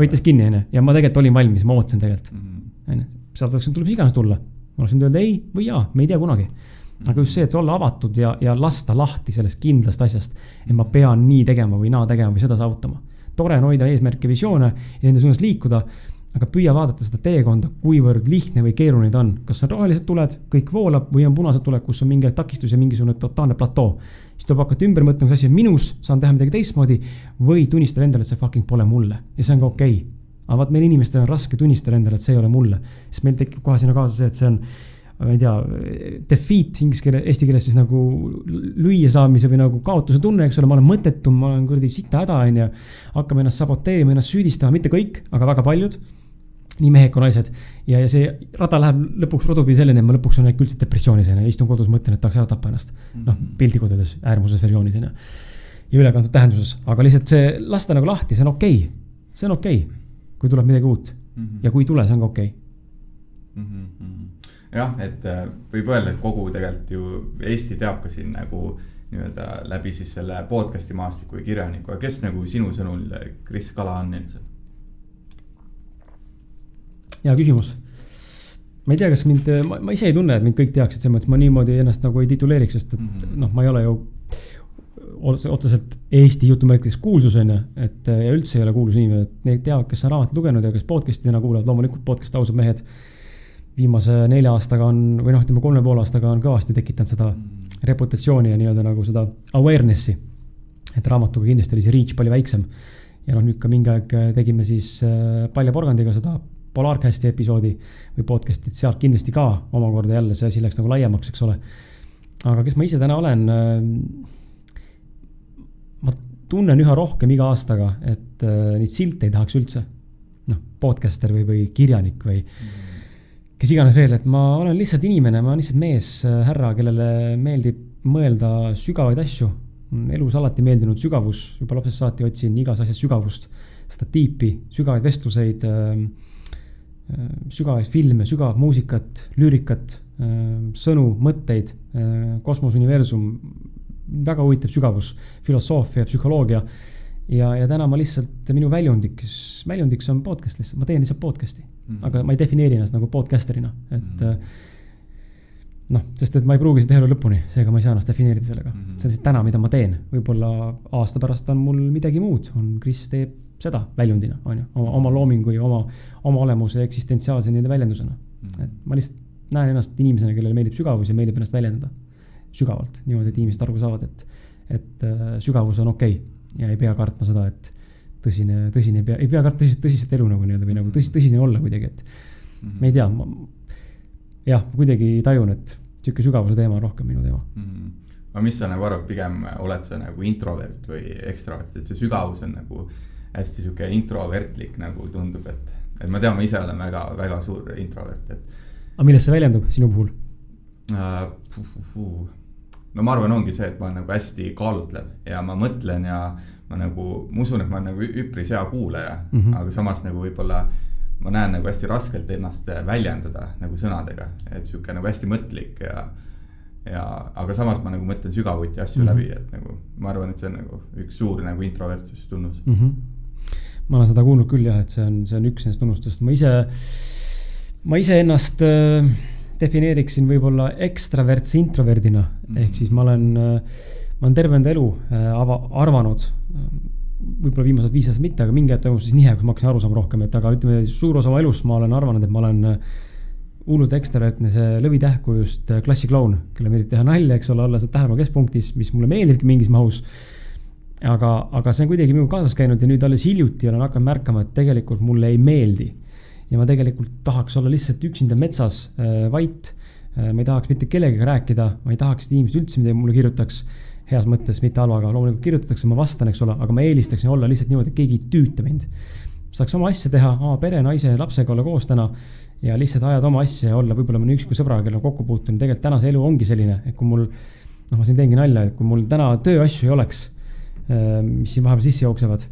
Speaker 2: Võitis kinni. Ja ma tegelikult olin valmis, ma ootasin tegelikult. Sealt tuleb iganes tulla. Ma oleksin öelda ei või jaa, me ei tea kunagi. Aga just see, et olla avatud ja lasta lahti sellest kindlast asjast, et ma pean nii tegema või naa tegema või seda saavutama. Tore on hoida eesmärke visioone ja nende suunas liikuda, aga püüa vaadata seda teekonda, kuivõrd lihtne või keeruline ta on. Kas on rohelised tuled, kõik voolab või on punased tuled, kus on mingi takistus ja mingisugune totaalne platoo. Siis tuleb hakata ümber mõtlema, kas asi on minus, saan teha midagi teistmoodi või tunnistada endale, et see fucking pole mulle. Ja see on ka okei. Aga vaat meil inimestel on raske tunnistada endale, et see ei ole mulle. Sest meil tekib kohe sinna kaasa see, et see on, ma ei tea, defeat eesti keeles siis nagu lüüa saamise või nagu kaotuse tunne, eks ole, ma olen mõttetum, ma olen kurdi sita häda, ja hakkame ennast saboteerima, ennast süüdistama, mitte kõik, aga väga paljud, nii mehed kui naised. Ja see rada läheb lõpuks rodupi selline, et ma lõpuks on üldse depressioonis, ja istun kodus, mõtlen, et tahaks ära tappa ennast. Pildikodades äärmuses versioonid, ja ülekantud tähenduses. Aga lihtsalt see lasta nagu lahti, see on okei. See on okei, kui tuleb midagi uut. Ja kui tule, see on ka okei.
Speaker 1: Jah, et võib öelda, et kogu tegelikult ju Eesti teab ka siin nagu nii-öelda läbi siis selle podcasti maastiku ja kirjaniku. Aga kes nagu sinu sõnul Kris Kala on üldse?
Speaker 2: Hea küsimus. Ma ei tea, kas ma ise ei tunne, et mind kõik teaksid, selles mõttes ma niimoodi ennast nagu ei tituleeriks, sest et ma ei ole ju otseselt Eesti jutumärkides kuulsusena, et ja üldse ei ole kuulus inimene, et neid teavad, kes on raamat lugenud ja kes podcastidena kuulavad, loomulikult podcast ausad mehed viimase 4 aastaga on, või 3,5 aastaga on kõvasti tekitanud seda reputatsiooni ja nii-öelda nagu seda awarenessi, et raamatuga kindlasti oli see reach palju väiksem. Ja nüüd ka mingi aeg tegime siis Palja Porgandiga seda Polarcasti episoodi või podcastit, sealt kindlasti ka omakorda jälle see asi läks nagu laiemaks, eks ole. Aga kes ma ise täna olen, ma tunnen üha rohkem iga aastaga, et neid silte ei tahaks üldse. Podcaster või kirjanik või kes iganes veel, et ma olen lihtsalt inimene, ma olen lihtsalt mees, härra, kellele meeldib mõelda sügavaid asju. Elus alati meeldinud sügavus, juba lapsest saati otsin igas asjas sügavust, seda tiipi, sügavaid vestluseid, sügavaid filme, sügavat muusikat, lüürikat, sõnu, mõtteid, kosmos, universum, väga huvitav sügavus, filosoofia, psühholoogia. Ja täna ma lihtsalt, minu väljundiks on podcast lihtsalt, ma teen lihtsalt podcasti, aga ma ei defineeri ennast nagu podcasterina, et sest et ma ei pruugi seda teha lõpuni, seega ma ei saa ennast defineerida sellega. See on siis täna, mida ma teen, võib-olla aasta pärast on mul midagi muud, Kris teeb seda väljundina, oma loomingu ja oma olemuse eksistentsiaalse nende väljendusena. Et ma lihtsalt näen ennast inimesena, kellele meeldib sügavus ja meeldib ennast väljendada sügavalt, niimoodi, et inimesed aru saavad, et sügavus on okei. Ja ei pea kartma seda, et tõsine ei pea kartma tõsiselt elu nagu nii-öelda või nagu tõsine olla kuidagi, et me ei tea, ma kuidagi tajun, et siuke sügavuse teema on rohkem minu teema.
Speaker 1: Aga mis sa nagu arvad, pigem oled sa nagu introvert või ekstravert, et see sügavus on nagu hästi siuke introvertlik nagu tundub, et ma tean, ma ise olen väga, väga suur introvert.
Speaker 2: Aga millest see väljendub sinu puhul?
Speaker 1: No ma arvan ongi see, et ma olen nagu hästi kaalutlev ja ma mõtlen ja ma usun, et ma olen nagu üpris hea kuulaja, aga samas nagu võib-olla ma näen nagu hästi raskelt ennast väljendada nagu sõnadega, et siuke nagu hästi mõtlik aga samas ma nagu mõtlen sügavuti asju läbi, et nagu ma arvan, et see on nagu üks suur nagu introvertsus tunnus.
Speaker 2: Ma olen seda kuulnud küll jah, et see on üks nendest tunnustust. Ma ise ennast defineeriksin võib-olla ekstravertse introverdina, ehk siis ma olen terve enda elu arvanud, võib-olla viimased 5 aastat mitte, aga mingi hetk toimus siis nihe, kus ma hakkasin aru saama rohkem, et aga ütleme, suur osa oma elust ma olen arvanud, et ma olen hullult ekstravertne, see lõvitähku just klassikloun, kelle meeldib teha nalja, eks ole, olla see tähelepanu keskpunktis, mis mulle meeldibki mingis mahus. aga see on kuidagi minu kaasas käinud ja nüüd alles hiljuti olen hakanud märkama, et tegelikult mulle ei meeldi. Ja ma tegelikult tahaks olla lihtsalt üksinda metsas vait. Ma ei tahaks mitte kellegagi rääkida, ma ei tahaks, et inimesed üldse midagi mulle kirjutaks heas mõttes, mitte halvaga. Loomulikult kirjutatakse, ma vastan, eks ole, aga ma eelistaksin olla lihtsalt niimoodi, et keegi ei tüüta mind. Saaks oma asja teha, pere, naise ja lapsega olla koos täna ja lihtsalt ajada oma asja ja olla võib-olla mõne üksiku sõbraga, kelle on kokku puutunud. Tegelikult tänase elu ongi selline, et kui mul, ma siin teengi nalja, et kui mul täna tööasju ei oleks, mis siin vahepeal sisse jooksevad,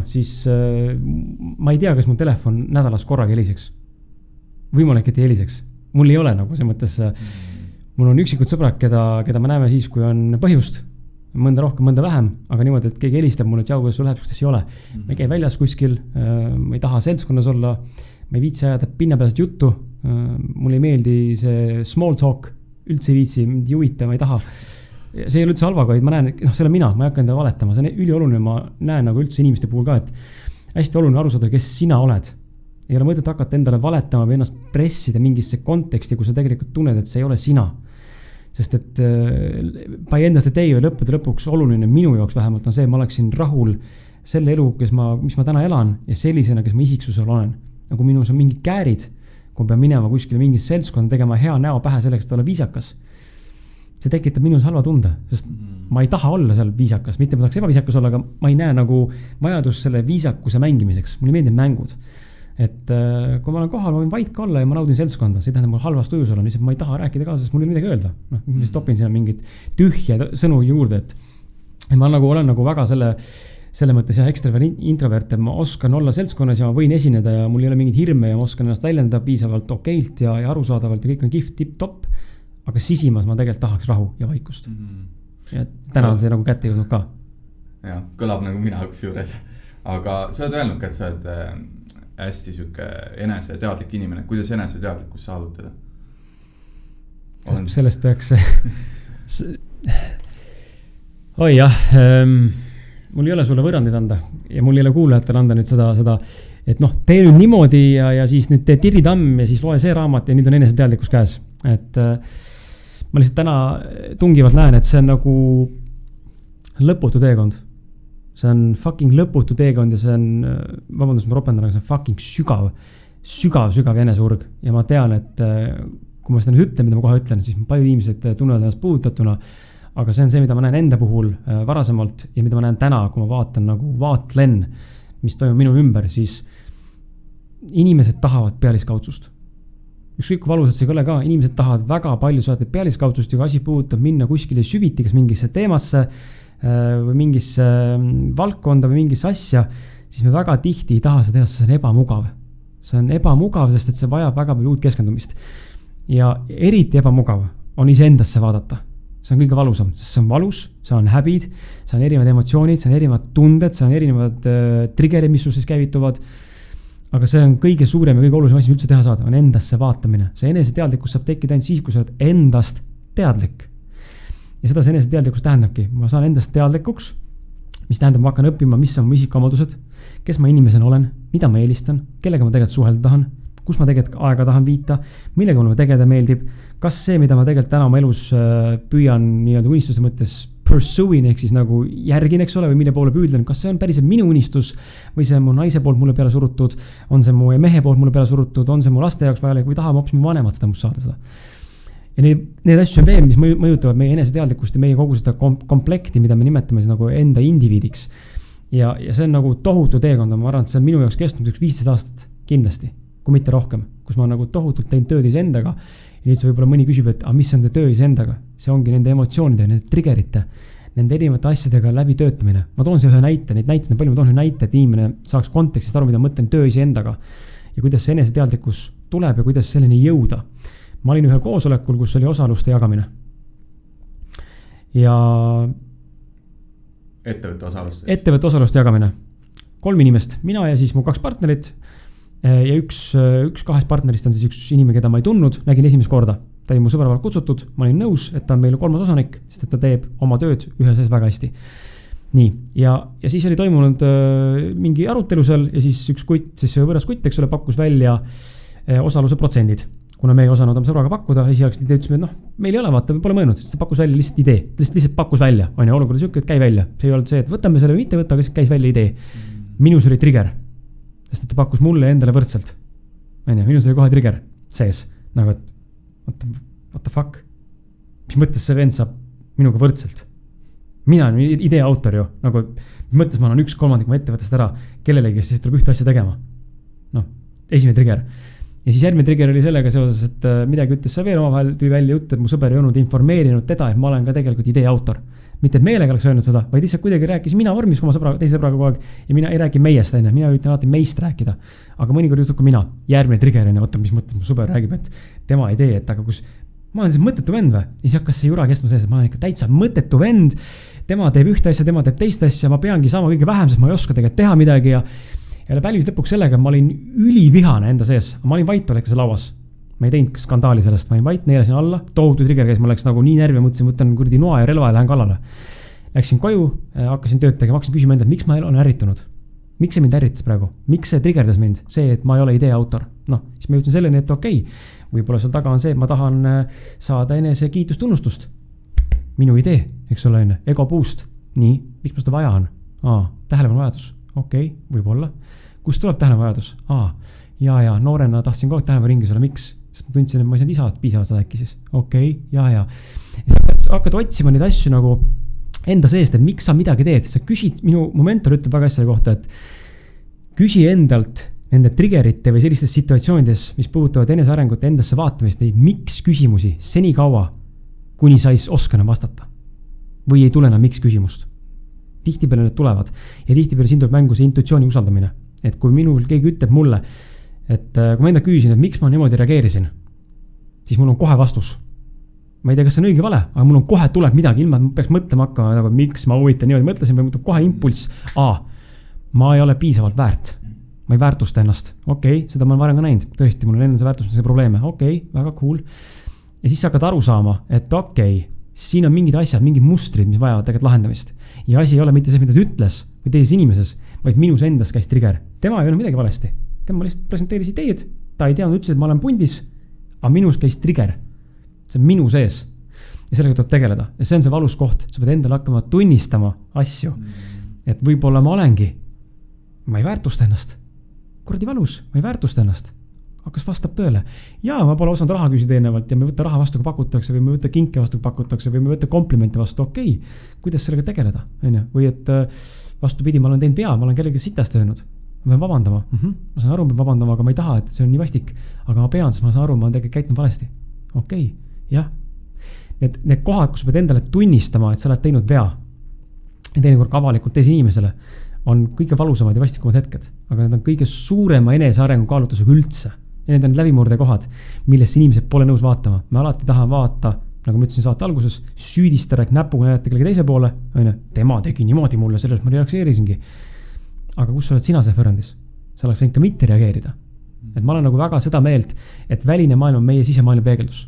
Speaker 2: siis ma ei tea, kas mu telefon nädalas korraga heliseks. Võimalik, et ei heliseks. Mul ei ole nagu see mõttes, mul on üksikud sõbrad, keda me näeme siis, kui on põhjust, mõnda rohkem, mõnda vähem, aga niimoodi, et keegi helistab mulle, et jau, kuidas sul läheb, kuidas ei ole. Ma ei käi väljas kuskil, ma ei taha seltskonnas olla, ma ei viitsi ajada pinnapealset juttu, mulle ei meeldi see small talk, üldse ei viitsi, mind ei huvita, ma ei taha. See ei ole üldse halvaga, vaid ma näen, et see olen mina, ma ei hakka enda valetama, see on ülioluline, ma näen nagu üldse inimeste puhul ka, et hästi oluline aru saada, kes sina oled. Ei ole mõtet hakata endale valetama või ennast pressida mingisse konteksti, kus sa tegelikult tunned, et see ei ole sina. Sest et by end of the day või lõppude lõpuks oluline minu jaoks vähemalt on see, ma oleksin rahul selle elu, mis ma täna elan ja sellisena, kes ma isiksusel olen. Nagu minus on mingid käärid, kui pean minema kuskile mingit seltskond tegema hea näo pähe selleks, et olla viisakas. See tekitab minus halva tunde, sest ma ei taha olla seal viisakas, mitte ma tahaks ebaviisakas olla, aga ma ei näe nagu vajadust selle viisakuse mängimiseks. Mulle meeldib mängud. Et kui ma olen kohal, ma võin vait ka olla ja ma naudin seltskonda, see tähendab mul halvast tujus olla, lihtsalt ma ei taha rääkida kaasa, sest mul ei midagi öelda. Ma stopin sinna mingit tühja sõnu juurde, et ma olen nagu väga selle mõttes ekstravert, introvert, et ma oskan olla seltskonnas ja ma võin esineda ja mul ei ole mingit hirme ja ma oskan ennast väljendada piisavalt okeilt ja arusaadavalt ja kõik on kihvt, tipp-top, aga sisimas ma tegelikult tahaks rahu ja vaikust. Ja täna on see nagu kätte jõudnud ka.
Speaker 1: Ja, kõlab nagu mina kusjuures. Aga sa oled öelnud, et sa oled hästi süke eneseteadlik inimene. Kuidas eneseteadlikkus saavutada?
Speaker 2: Sellest peaks oi jah, mul ei ole sulle võrrandid anda ja mul ei ole kuulajatel anda nüüd seda, et tee nüüd niimoodi ja siis nüüd tee tiritamm ja siis loe see raamat ja nüüd on eneseteadlikkus käes. Et ma lihtsalt täna tungivalt näen, et see on nagu lõputu teekond. See on fucking lõputu teekond ja see on, vabandust, ma ropendan, aga see on fucking sügav enesurg. Ja ma tean, et kui ma seda ütlen, mida ma kohe ütlen, siis paljud inimesed tunnevad ennast puudutatuna, aga see on see, mida ma näen enda puhul varasemalt ja mida ma näen täna, kui ma vaatlen, mis toimub minu ümber, siis inimesed tahavad pealiskaudsust. Ükskõik kui valusalt see kõle ka, inimesed tahavad väga palju saada pealiskaudsust ja kui asi puudutab minna kuskile süviti, kas mingisse teemasse või mingisse valdkonda või mingisse asja, siis me väga tihti ei taha seda teha, see on ebamugav. See on ebamugav, sest et see vajab väga palju uut keskendumist. Ja eriti ebamugav on iseendasse vaadata. See on kõige valusam, sest see on valus, see on häbid, see on erinevad emotsioonid, see on erinevad tunded, see on erinevad triggerid, mis sul siis käivituvad. Aga see on kõige suurem ja kõige olulisem asi, üldse teha saada, on endasse vaatamine. See eneseteadlikkus saab tekkida ainult siis, kui sa oled endast teadlik. Ja seda see eneseteadlikkus tähendabki. Ma saan endast teadlikuks, mis tähendab, ma hakkan õppima, mis on mu isikuomadused, kes ma inimesena olen, mida ma eelistan, kellega ma tegelikult suhelda tahan, kus ma tegelikult aega tahan viita, millega mulle tegeleda meeldib, kas see, mida ma tegelikult täna oma elus püüan nii-öelda unistuse mõttes pursuing, ehk siis nagu järgin, eks ole, või mille poole püüdlen, kas see on päriselt minu unistus või see on mu naise poolt mulle peale surutud, on see mu mehe poolt mulle peale surutud, on see mu laste jaoks vajalik või tahame hoopis mu vanemad seda must saada seda. Ja need asju on veel, mis mõjutavad meie eneseteadlikkust ja meie kogu seda komplekti, mida me nimetame siis nagu enda indiviidiks. Ja see on nagu tohutu teekond, ma arvan, et see on minu jaoks kestnud 15 aastat kindlasti, kui mitte rohkem, kus ma nagu tohutult teinud tööd iseendaga. Ja nüüd see võib-olla mõni küsib, et mis on töö iseendaga? See ongi nende emotsioonide, nende triggerite, nende erinevate asjadega läbi töötamine. Ma toon see ühe näite, neid näiteid on palju, ma toon ühe näite, et inimene saaks kontekstist aru, mida mõtlen töö iseendaga ja kuidas see eneseteadlikkus tuleb ja kuidas selleni jõuda. Ma olin ühel koosolekul, kus oli osaluste jagamine. Ja ettevõtte osaluste jagamine. 3 inimest, mina ja siis mu 2 partnerit ja üks 2 partnerist on siis üks inimene, keda ma ei tundnud, nägin esimest korda. Ta oli mu sõbrapalt kutsutud, ma olin nõus, et ta on meil 3. osanik, sest et ta teeb oma tööd ühe sees väga hästi. Nii, ja siis oli toimunud mingi arutelu seal ja siis üks kutt, siis võõras kutt, eks ole, pakkus välja osaluse protsendid. Kuna me ei osanud oma sõbraga pakkuda, esialgselt ütlesime, et meil ei ole, vaata, pole mõelnud, see pakkus välja lihtsalt idee, lihtsalt pakkus välja, on ju, olukord siuke, et käi välja. See ei olnud see, et võtame selle või mitte võtta, aga käis välja idee. Minus oli trigger, sest ta pakkus mulle endale võrdselt. On ju, minus oli kohe trigger sees, nagu, et what the fuck? Mis mõttes see vend saab minuga võrdselt? Mina olen idee autor ju, nagu mõttes ma olen 1/3 ma ettevõttest ära kellelegi, kes siis tuleb ühte asja tegema. Noh, esimene trigger. Ja siis järgmine trigger oli sellega seoses, et midagi ütles sa veel omavahel tuli välja jutt, et mu sõber ei olnud informeerinud teda, et ma olen ka tegelikult idee autor. Mitte et meelega oleks öelnud seda, vaid lihtsalt kuidagi rääkis mina vormis kui oma teise sõbraga kogu aeg ja mina ei räägi meiest, mina üritan alati meist rääkida. Aga mõnikord juhtub ka mina. Järgmine trigger on, oota, mis mõttes mu sõber räägib, et tema idee, et aga kus ma olen siis mõttetu vend või? Ja siis hakkas see jura kestma sees, et ma olen ikka täitsa mõttetu vend. Tema teeb ühte asja, tema teeb teist asja, ma peangi saama kõige vähem, sest ma ei oska tegelikult teha midagi ja pälvis lõpuks sellega, ma olin ülivihane enda sees. Ma olin vait olekse lauas. Ma ei teinud skandaali sellest, ma olin vait, neelasin alla, tohutu trigger käis, ma läks nagu nii närvi, mõtlesin, võtan kurdi noa ja relva ja lähen kallale. Läksin koju, hakkasin tööd tegema, hakkasin küsima enda, miks ma olen ärritunud? Miks see mind ärritas praegu? Miks see triggerdas mind? See, et ma ei ole idee autor. Noh, siis ma jõudsin selleni, et okei, võib-olla seal taga on see, et ma tahan saada enese kiitustunnustust. Minu idee, eks ole, ego boost. Nii, miks ma seda vaja on? Tähelepanu vajadus. Okei, võib-olla. Kust tuleb tähelepanu vajadus? Ja, noorena tahtsin kogu tähelepanu ringis olla, miks? Sest ma tundsin, et ma ei saanud isad piisavalt seda äkki siis. Okei, ja. Hakkad otsima neid asju nagu enda seest, et miks sa midagi teed. Sa küsid, mu mentor ütleb väga asja kohta, et küsi endalt nende triggerite või sellistes situatsioonides, mis puudutavad enesearengut endasse vaatamist, neid miks küsimusi seni kaua, kuni sa ei oska enam vastata. Või ei tule enam miks küsimust. Tihtipeale need tulevad ja tihtipeale siin tuleb mängu see intuitsiooni usaldamine. Et kui minul keegi ütleb mulle, et kui ma enda küsisin, et miks ma niimoodi reageerisin, siis mul on kohe vastus. Ma ei tea, kas see on õige vale, aga mul on kohe tuleb midagi, ilma et ma peaks mõtlema hakkama, nagu, miks ma huvita niimoodi mõtlesin, või kohe impulss, ma ei ole piisavalt väärt. Ma ei väärtusta ennast. Okei, seda ma olen varem ka näinud. Tõesti, mul on enne see väärtustamise probleeme. Okei, väga cool. Ja siis hakkad aru saama, et okei, siin on mingid asjad, mingid mustrid, mis vajavad tegelikult lahendamist. Ja asi ei ole mitte see, mida ta ütles või teises inimeses, vaid minus endas käis trigger. Tema ei ole midagi valesti. Tema lihtsalt presenteeris ideed. Ta ei teadnud, ütles, et ma olen pundis, aga minus käis trigger. See on minu sees. Ja sellega tuleb tegeleda. Ja see on see valus koht. Sa pead endale hakkama tunnistama asju. Et võib-olla ma olengi. Ma ei väärtusta ennast. Kuradi valus, ma ei väärtusta ennast. Hakkas vastab tõele. Jaa, ma pole osanud raha küsida ennevalt ja me võtta raha vastu, kui pakutakse või me võtta kinke vastu, kui pakutakse või me võtta komplimente vastu. Okei, kuidas sellega tegeleda? Või et vastupidi, ma olen teinud vea, ma olen kellegi sitast öelnud. Ma pean vabandama. Ma saan aru, ma pean vabandama, aga ma ei taha, et see on nii vastik. Aga ma pean, sest ma saan aru, ma olen tegelikult käitunud valesti. Okei, jah. Need kohad, kus sa pead endale tunnistama, et sa oled teinud vea ja teinekord ka avalikult teise inimesele, on kõige valusamad ja vastikumad hetked. Aga need on kõige suurema enesearengu kaalutusega üldse. Ja need on läbimurde kohad, millesse inimesed pole nõus vaatama. Me alati tahan vaata, nagu ma ütlesin saate alguses, süüdistada, näpuga näidata kellegi teise poole. Tema tegi niimoodi mulle, sellest ma reaktseerisingi. Aga kus sa oled sina see võrrandis? Sa oleks võinud ka mitte reageerida. Et ma olen nagu väga seda meelt, et väline maailm on meie sisemaailma peegeldus.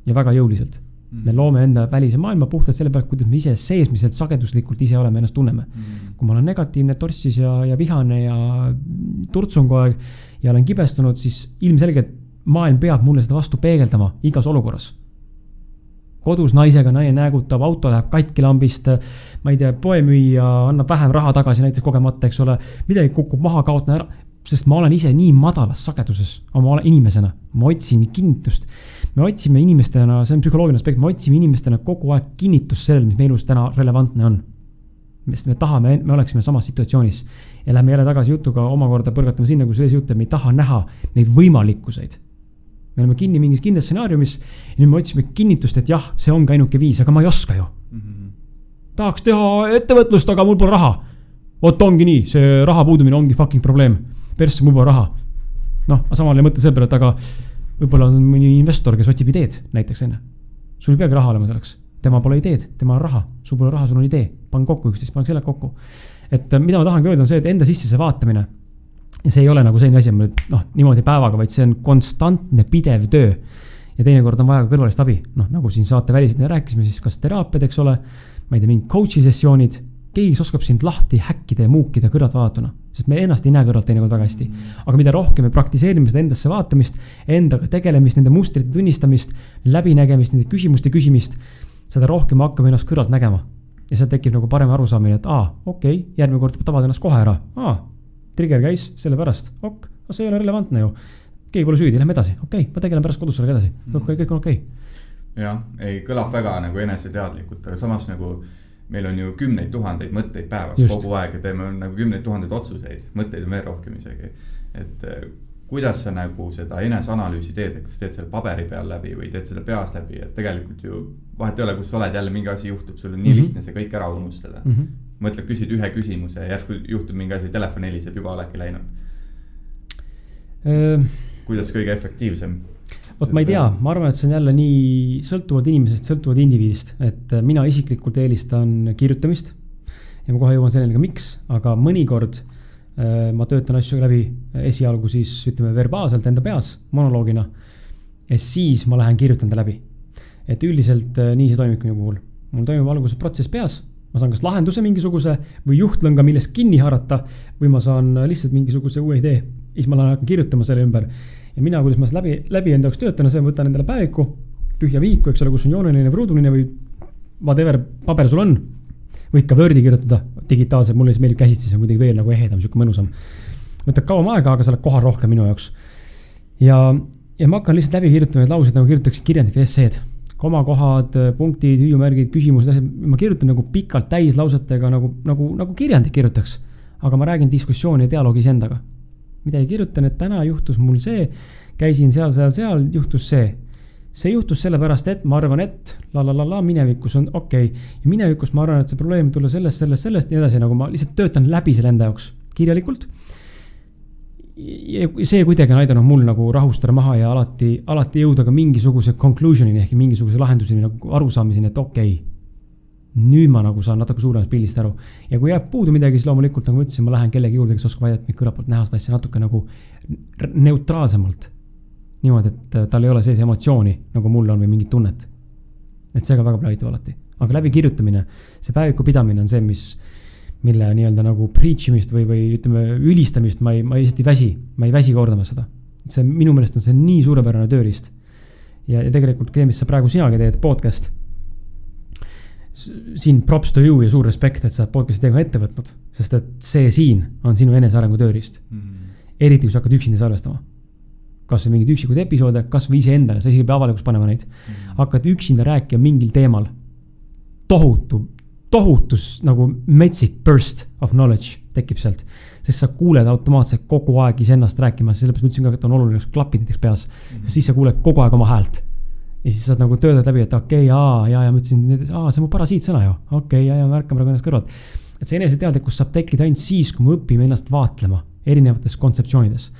Speaker 2: Ja väga jõuliselt. Me loome enda välise maailma puhtalt selle pealt, kuidas me ise seesmiselt sageduslikult ise oleme, ennast tunneme. Kui ma olen negatiivne, torssis ja vihane ja turtsun kogu aeg ja olen kibestunud, siis ilmselgelt maailm peab mulle seda vastu peegeldama igas olukorras. Kodus naisega naine näägutab, auto läheb katki lambist, ma ei tea, poemüüja annab vähem raha tagasi näiteks kogemata, eks ole, midagi kukub maha, kaotan ära, sest ma olen ise nii madalas sageduses oma inimesena. Ma otsin kinnitust. Me otsime inimestena, see on psühholoogiline aspekt, me otsime inimestena kogu aeg kinnitust sellel, mis meelus täna relevantne on. Sest me tahame, me oleksime samas situatsioonis. Ja lähme jälle tagasi jutuga omakorda põrgatame sinna, kus ees jutt, et me ei taha näha neid võimalikkuseid. Me oleme kinni mingis kindlas stsenaariumis ja nüüd me otsime kinnitust, et jah, see on ka ainuke viis, aga ma ei oska ju. Tahaks teha ettevõtlust, aga mul pole raha. Oot ongi nii, see raha puudumine ongi fucking probleem. Persse mul pole raha. Noh, samal ei mõtle selle peale, et aga võib-olla on mõni investor, kes otsib ideed näiteks enne. Sul ei peagi raha olema selleks. Tema pole ideed, tema on raha. Sul pole raha, sul on idee. Pan kokku üksteist, pan selle kokku. Et mida ma tahangi öelda on see, et enda sisse see vaatamine. Ja see ei ole nagu selline asi, niimoodi päevaga, vaid see on konstantne pidev töö. Ja teinekord on vaja ka kõrvalist abi. Nagu siin saate väliselt rääkisime, siis kas teraapiad, eks ole, ma ei tea, mingi coachi sessioonid, keegi oskab sind lahti häkkida ja muukida kõrvad vaadatuna. sest me ennast ei näe kõrvalt teinekord väga hästi. Aga mida rohkem me praktiseerime seda endasse vaatamist, endaga tegelemist, nende mustrite tunnistamist, läbinägemist, nende küsimuste küsimist, seda rohkem me hakkame ennast kõrvalt nägema. Ja seal tekib nagu parem arusaamine, et okei, järgmine kord tabad ennast kohe ära. Trigger käis selle pärast. See ei ole relevantne ju. Keegi pole süüdi, lähme edasi. Ma tegelen pärast kodus sellega edasi. Kõik on okei.
Speaker 1: Jah, kõlab väga nagu eneseteadlikult, aga samas nagu meil on ju 10 000 mõtteid päevas kogu aeg ja teeme nagu 10 000 otsuseid, mõtteid on veel rohkem isegi. Et kuidas sa nagu seda eneseanalüüsi teed, et kas teed selle paberi peal läbi või teed selle peas läbi, et tegelikult ju vahet ei ole, kus sa oled, jälle mingi asi juhtub, sul on nii lihtne see kõik ära unustada. Mõtled, küsid ühe küsimuse ja järsku juhtub mingi asi, telefon heliseb, juba oledki läinud. Kuidas kõige efektiivsem?
Speaker 2: Ma ei tea, ma arvan, et see on jälle nii sõltuvad inimesest, sõltuvad indiviidist, et mina isiklikult eelistan kirjutamist ja ma kohe jõuan selleni ka miks, aga mõnikord ma töötan asju läbi esialgu siis ütleme verbaalselt enda peas, monoloogina ja siis ma lähen kirjutan ta läbi. Et üldiselt nii see toimib minu puhul. Mul toimub alguses protsess peas, ma saan kas lahenduse mingisuguse või juhtlõnga millest kinni haarata või ma saan lihtsalt mingisuguse uue idee, siis ma lähen kirjutama selle ümber. Ja mina, kuidas ma läbi enda jaoks töötan, see võtan endale päeviku, tühja viiku, eks ole, kus on jooneline või ruuduline või whatever paber sul on. Või ikka Wordi kirjutada digitaalselt, mulle siis meeldib käsitsi, see on kuidagi veel nagu ehedam, siuke mõnusam. Võtab kauem aega, aga sa oled kohal rohkem minu jaoks. Ja ma hakkan lihtsalt läbi kirjutama neid lauseid, nagu kirjutaks kirjandid ja esseed. Komakohad, punktid, hüüumärgid, küsimused, ma kirjutan nagu pikalt täis lausetega nagu kirjandid kirjutaks. Aga ma räägin diskussiooni ja dialoogis endaga. Mida kirjutan, et täna juhtus mul see, käisin seal, juhtus see. See juhtus sellepärast, et ma arvan, et minevikus on okei. Ja minevikus ma arvan, et see probleem tulla sellest ja nii edasi, nagu ma lihtsalt töötan läbi selle enda jaoks kirjalikult. Ja see kuidagi on aidanud mul nagu rahustada maha ja alati jõuda ka mingisuguse conclusionini ehk mingisuguse lahenduseni nagu arusaamiseni, et okei. Nüüd ma nagu saan natuke suuremast pildist aru. Ja kui jääb puudu midagi, siis loomulikult, nagu ütlesin, ma lähen kellegi juurde, kes oskab aidata mind kõrvalt näha seda asja natuke nagu neutraalsemalt. Niimoodi, et tal ei ole see emotsiooni, nagu mul on või mingit tunnet. Et see ka väga palju aitab alati. Aga läbi kirjutamine, see päeviku pidamine on see, mille nii-öelda nagu preachimist või ütleme ülistamist ma lihtsalt ei väsi. Ma ei väsi kordama seda. See minu meelest on see nii suurepärane tööriist. Ja tegelikult see, mis sa praegu sinagi teed podcast, siin props to you ja suur respekt, et sa podcasti tegema ette võtnud, sest et see siin on sinu enesearengu tööriist. Eriti, kui sa hakkad üksinda salvestama. Kas või mingid üksikud episoode, kas või ise endale, sa isegi pea avalikus panema neid. Hakkad üksinda rääkima mingil teemal. Tohutus nagu metsik burst of knowledge tekib sealt, sest sa kuuled automaatselt kogu aeg iseennast rääkima, sellepärast ma ütlesin ka, et on oluline klapid näiteks peas, sest siis sa kuuled kogu aeg oma häält. Ja siis saad nagu töötad läbi, et okei, ja ma ütlesin, see on mu parasiitsõna ju. Okei, ja märkame praegu ennast kõrvalt. Et see eneseteadlikkus saab tekkida ainult siis, kui me õpime ennast vaatlema erinevates kontseptsioonides.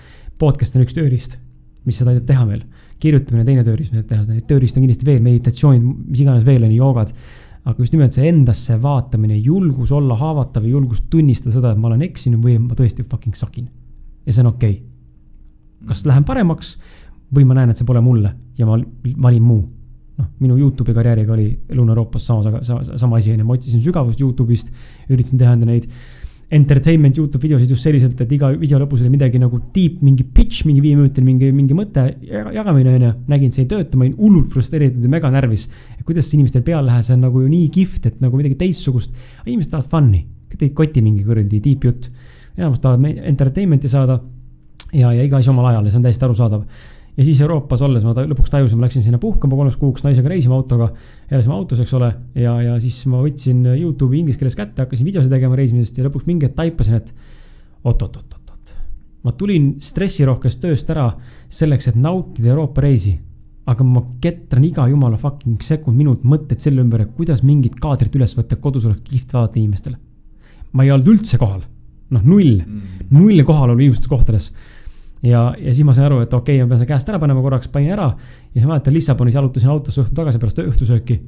Speaker 2: Podcast on üks tööriist, mis seda aitab teha meil. Kirjutamine teine tööriist, mis teha seda. Tööriist on kindlasti veel, meditatsioonid, mis iganes veel on, joogad. Aga just nimelt see endasse vaatamine, julgus olla haavatav ja julgus tunnistada seda, et ma olen eksinud või ma tõesti fucking sakin. Ja see on okei. Kas lähen paremaks või ma näen, et see pole mulle ja ma valin muu. Minu YouTube'i karjääriga oli Lõuna-Euroopas sama asi. Ma otsisin sügavust YouTube'ist, üritasin teha enda neid entertainment YouTube videosid just selliselt, et iga video lõpus oli midagi nagu deep, mingi pitch, mingi 5 minutil, mingi mõte jagamine on ja nägin, see ei tööta, ma olin hullult frustreeritud ja mega närvis. Et kuidas see inimestel peal lähe, see on nagu ju nii gift, et nagu midagi teistsugust. Inimesed tahavad fun'i, teid koti mingi kõrdi deep jutt. Enamus tahavad entertainmenti saada ja iga asi omal ajal ja see on täiesti arusaadav. Ja siis Euroopas olles ma lõpuks tajusin, ma läksin sinna puhkama 3 kuuks naisega reisima autoga, jällesime autos, eks ole, ja siis ma võtsin YouTube'i inglise keeles kätte, hakkasin videosid tegema reisimisest ja lõpuks mingi taipasin, et oot. Ma tulin stressirohkest tööst ära selleks, et nautida Euroopa reisi, aga ma ketran iga jumala fucking sekund, minut mõtted selle ümber, et kuidas mingit kaadrit üles võtta, kodus oleks kihvt vaadata inimestele. Ma ei olnud üldse kohal, null kohal oli inimestes kohtades. Ja siis ma sain aru, et okei, ma pean seda käest ära panema korraks, panin ära ja siis ma mäletan Lissabonis jalutasin autos õhtu tagasi pärast õhtusööki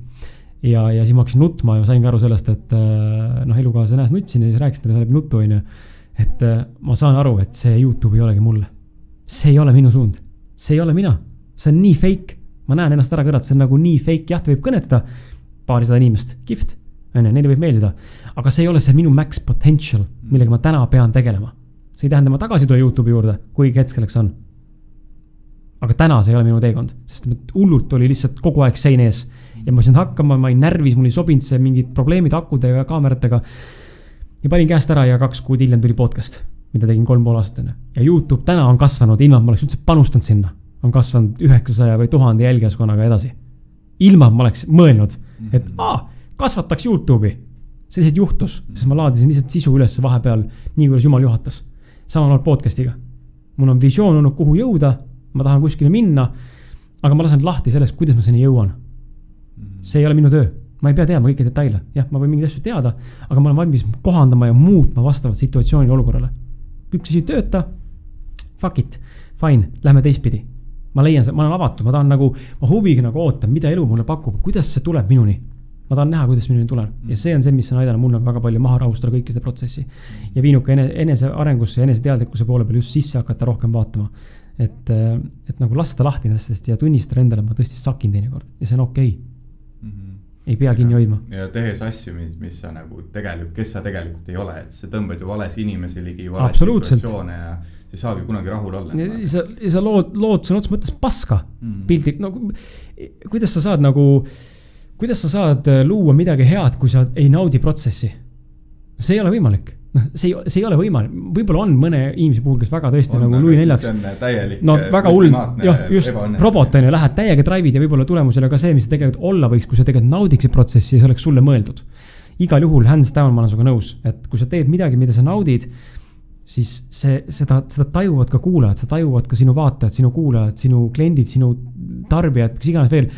Speaker 2: ja siis ma hakkasin nutma ja sain ka aru sellest, et elukaasa näes nutsin ja siis rääkisin talle läbi nutu, et ma saan aru, et see YouTube ei olegi mulle. See ei ole minu suund. See ei ole mina. See on nii fake. Ma näen ennast ära kõrvat, see on nagu nii fake. Jah, ta võib kõnetada paarisada inimest. Kihvt. Neile võib meeldida. Aga see ei ole see minu max potential, millega ma täna pean tegelema. see ei tähenda, ma tagasi tule YouTube'i juurde, kuigi hetk selleks on. Aga täna see ei ole minu teekond, sest hullult oli lihtsalt kogu aeg sein ees. Ja ma sain hakkama, ma ei närvis, mul ei sobinud see mingid probleemid akudega ja kaameratega. Ja panin käest ära ja 2 kuud hiljem tuli podcast, mida tegin 3,5 aastat enne. Ja YouTube täna on kasvanud, ilma ma oleks üldse panustanud sinna. On kasvanud 900 või 1000 jälgijaskonnaga edasi. Ilma ma oleks mõelnud, et kasvataks YouTube'i. See lihtsalt juhtus, sest ma laadisin lihtsalt sisu üles vahepeal, nii kuidas Jumal juhatas. Samal podcastiga. Mul on visioon olnud, kuhu jõuda, ma tahan kuskile minna, aga ma lasen lahti sellest, kuidas ma sinna jõuan. See ei ole minu töö. Ma ei pea teadma kõiki detaile. Jah, ma võin mingeid asju teada, aga ma olen valmis kohandama ja muutma vastavalt situatsiooni olukorrale. Üks asi tööta, fuck it, fine, lähme teistpidi. Ma leian see, ma olen avatud, ma tahan nagu, ma huviga nagu ootan, mida elu mulle pakub, kuidas see tuleb minuni. Ma tahan näha, kuidas minuni tuleb. Ja see on see, mis on aidanud mul nagu väga palju maha rahustada kõiki seda protsessi. Ja viinud ka enese arengusse ja enese teadlikkuse poole peal just sisse hakata rohkem vaatama. Et nagu lasta lahti nendest ja tunnistada endale, ma tõesti sakin teinekord. Ja see on okei. Ei pea kinni hoidma.
Speaker 1: Ja tehes asju, mis sa nagu tegelikult, kes sa tegelikult ei ole, et sa tõmbad ju vales inimesi ligi, vales situatsioone ja sa ei saagi kunagi rahul olla.
Speaker 2: Ja sa lood sõna otsa mõttes paska pildi. No, kuidas sa saad luua midagi head, kui sa ei naudi protsessi? See ei ole võimalik. No, see ei ole võimalik. Võib-olla on mõne inimese puhul, kes väga tõesti on, nagu Louis Neljaks. No väga hull, just robot on ja lähed täiega drive'id ja võib-olla tulemusele ka see, mis tegelikult olla võiks, kui sa tegelikult naudiksid protsessi ja see oleks sulle mõeldud. Igal juhul hands down ma olen suga nõus, et kui sa teed midagi, mida sa naudid, siis seda tajuvad ka kuulajad, seda tajuvad ka sinu vaatajad, sinu kuulajad, sinu kliendid, sinu tarbijad, kes iganes veel,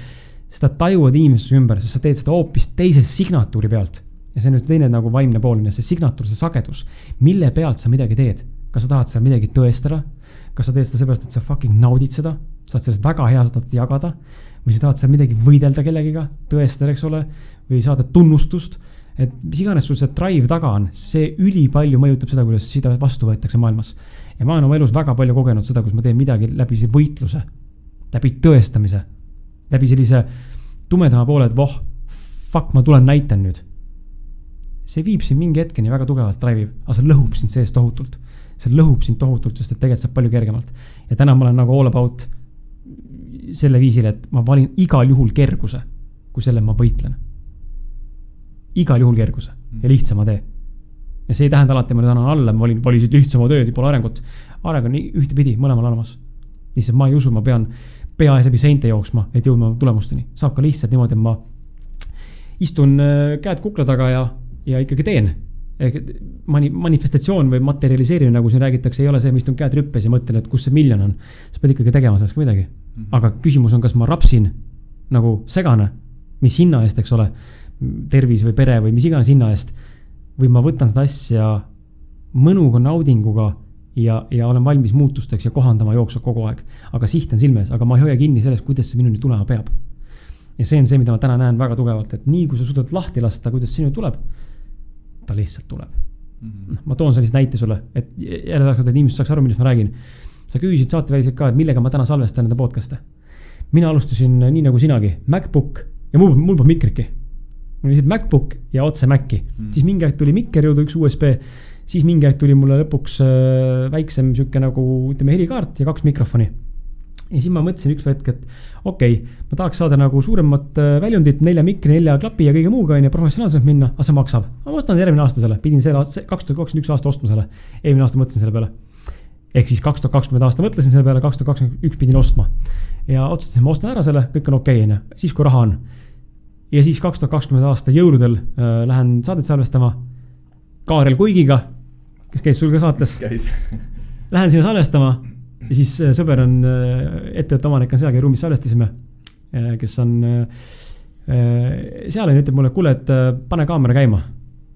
Speaker 2: seda tajuvad inimesed ümber, sest sa teed seda hoopis teise signatuuri pealt. Ja see on nüüd teine nagu vaimne pooline, see signatuur, see sagedus, mille pealt sa midagi teed. Kas sa tahad seal midagi tõestada? Kas sa teed seda seepärast, et sa fucking naudid seda? Saad sellest väga hea seda jagada? Või sa tahad seal midagi võidelda kellegiga? Tõestada, eks ole? Või saada tunnustust? Et mis iganes sul see drive taga on, see ülipalju mõjutab seda, kuidas seda vastu võetakse maailmas. Ja ma olen oma elus väga palju kogenud seda, kus ma teen midagi läbi see võitluse, läbi tõestamise, läbi sellise tumedama poole, et fuck, ma tulen näitan nüüd. See viib siin mingi hetkeni väga tugevalt drive'ib, aga see lõhub sind sees tohutult. See lõhub sind tohutult, sest et tegelikult saab palju kergemalt. Ja täna ma olen nagu all about selle viisil, et ma valin igal juhul kerguse, kui selle ma võitlen. Igal juhul kerguse ja lihtsama tee. Ja see ei tähenda alati, ma nüüd annan alla, ma valisid lihtsama tööd, pole arengut. Areng on ühtepidi, mõlemal olemas. Lihtsalt ma ei usu, ma pean pea ees läbi seinte jooksma, et jõudma tulemusteni. Saab ka lihtsalt niimoodi, et ma istun käed kukla taga ja ikkagi teen. Manifestatsioon või materialiseerimine, nagu siin räägitakse, ei ole see, mis on käed rüppes ja mõtlen, et kus see miljon on. Sa pead ikkagi tegema sellest ka midagi. Aga küsimus on, kas ma rapsin nagu segane, mis hinna eest, eks ole, tervis või pere või mis iganes hinna eest, või ma võtan seda asja mõnuga, naudinguga ja olen valmis muutusteks ja kohandama jooksvalt kogu aeg. Aga siht on silmes, aga ma ei hoia kinni sellest, kuidas see minuni tulema peab. Ja see on see, mida ma täna näen väga tugevalt, et nii kui sa suudad lahti lasta, kuidas sinu tuleb, ta lihtsalt tuleb. Ma toon sellist näite sulle, et jälle tahaks, et inimesed saaks aru, millest ma räägin. Sa küsisid saateväliselt ka, et millega ma täna salvestan nende podcast'e. Mina alustasin nii nagu sinagi, MacBook ja mul pole mikriki. Mul oli MacBook ja otse Maci. Siis mingi aeg tuli mikker jõudu üks USB, siis mingi aeg tuli mulle lõpuks väiksem sükke nagu helikaart ja 2 mikrofoni. Ja siis ma mõtlesin üks hetk, et okei, ma tahaks saada nagu suuremat väljundit, 4 mikri, 4 klapi ja kõige muuga ja professionaalselt minna, aga see maksab. Ma ostan järgmine aasta selle, pidin 2021 aasta ostma selle, eelmine aasta mõtlesin selle peale. Ehk siis 2020 aasta mõtlesin selle peale, 2021 pidin ostma. Ja otsustasin, ma ostan ära selle, kõik on okei, siis kui raha on. Ja siis 2020 aasta jõuludel lähen saadet salvestama Kaarel Kuigiga, kes käis sul ka saates. Lähen sinna salvestama. Ja siis sõber on ettevõtte omanik on sealgi ruumis salvestasime, kes on seal ja ütleb mulle, kuule, et pane kaamera käima.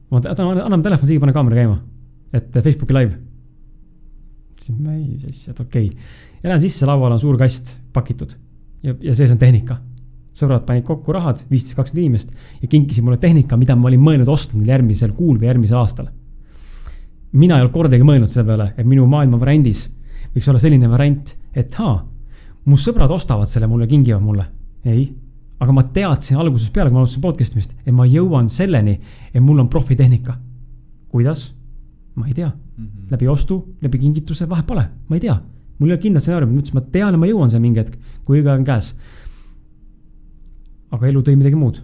Speaker 2: Ma anname telefon siia, pane kaamera käima, et Facebooki live. Siis ma ei sisse, et okei. Ja lähen sisse, laual on suur kast pakitud ja sees on tehnika. Sõbrad panid kokku rahad, 15-20 inimest ja kinkisid mulle tehnika, mida ma olin mõelnud ostnud järgmisel kuul või järgmisel aastal. Mina ei ole kordagi mõelnud selle peale, et minu maailma variandis võiks olla selline variant, et mu sõbrad ostavad selle mulle, kingivad mulle. Ei, aga ma teadsin algusest peale, kui ma alustasin podcastimist, et ma jõuan selleni, et mul on profitehnika. Kuidas? ma ei tea. Läbi ostu, läbi kingituse, vahe pole, ma ei tea. Mul ei ole kindlalt stsenaariumi, ma ütlesin, ma tean, et ma jõuan see mingi hetk, kui iga on käes. Aga elu tõi midagi muud.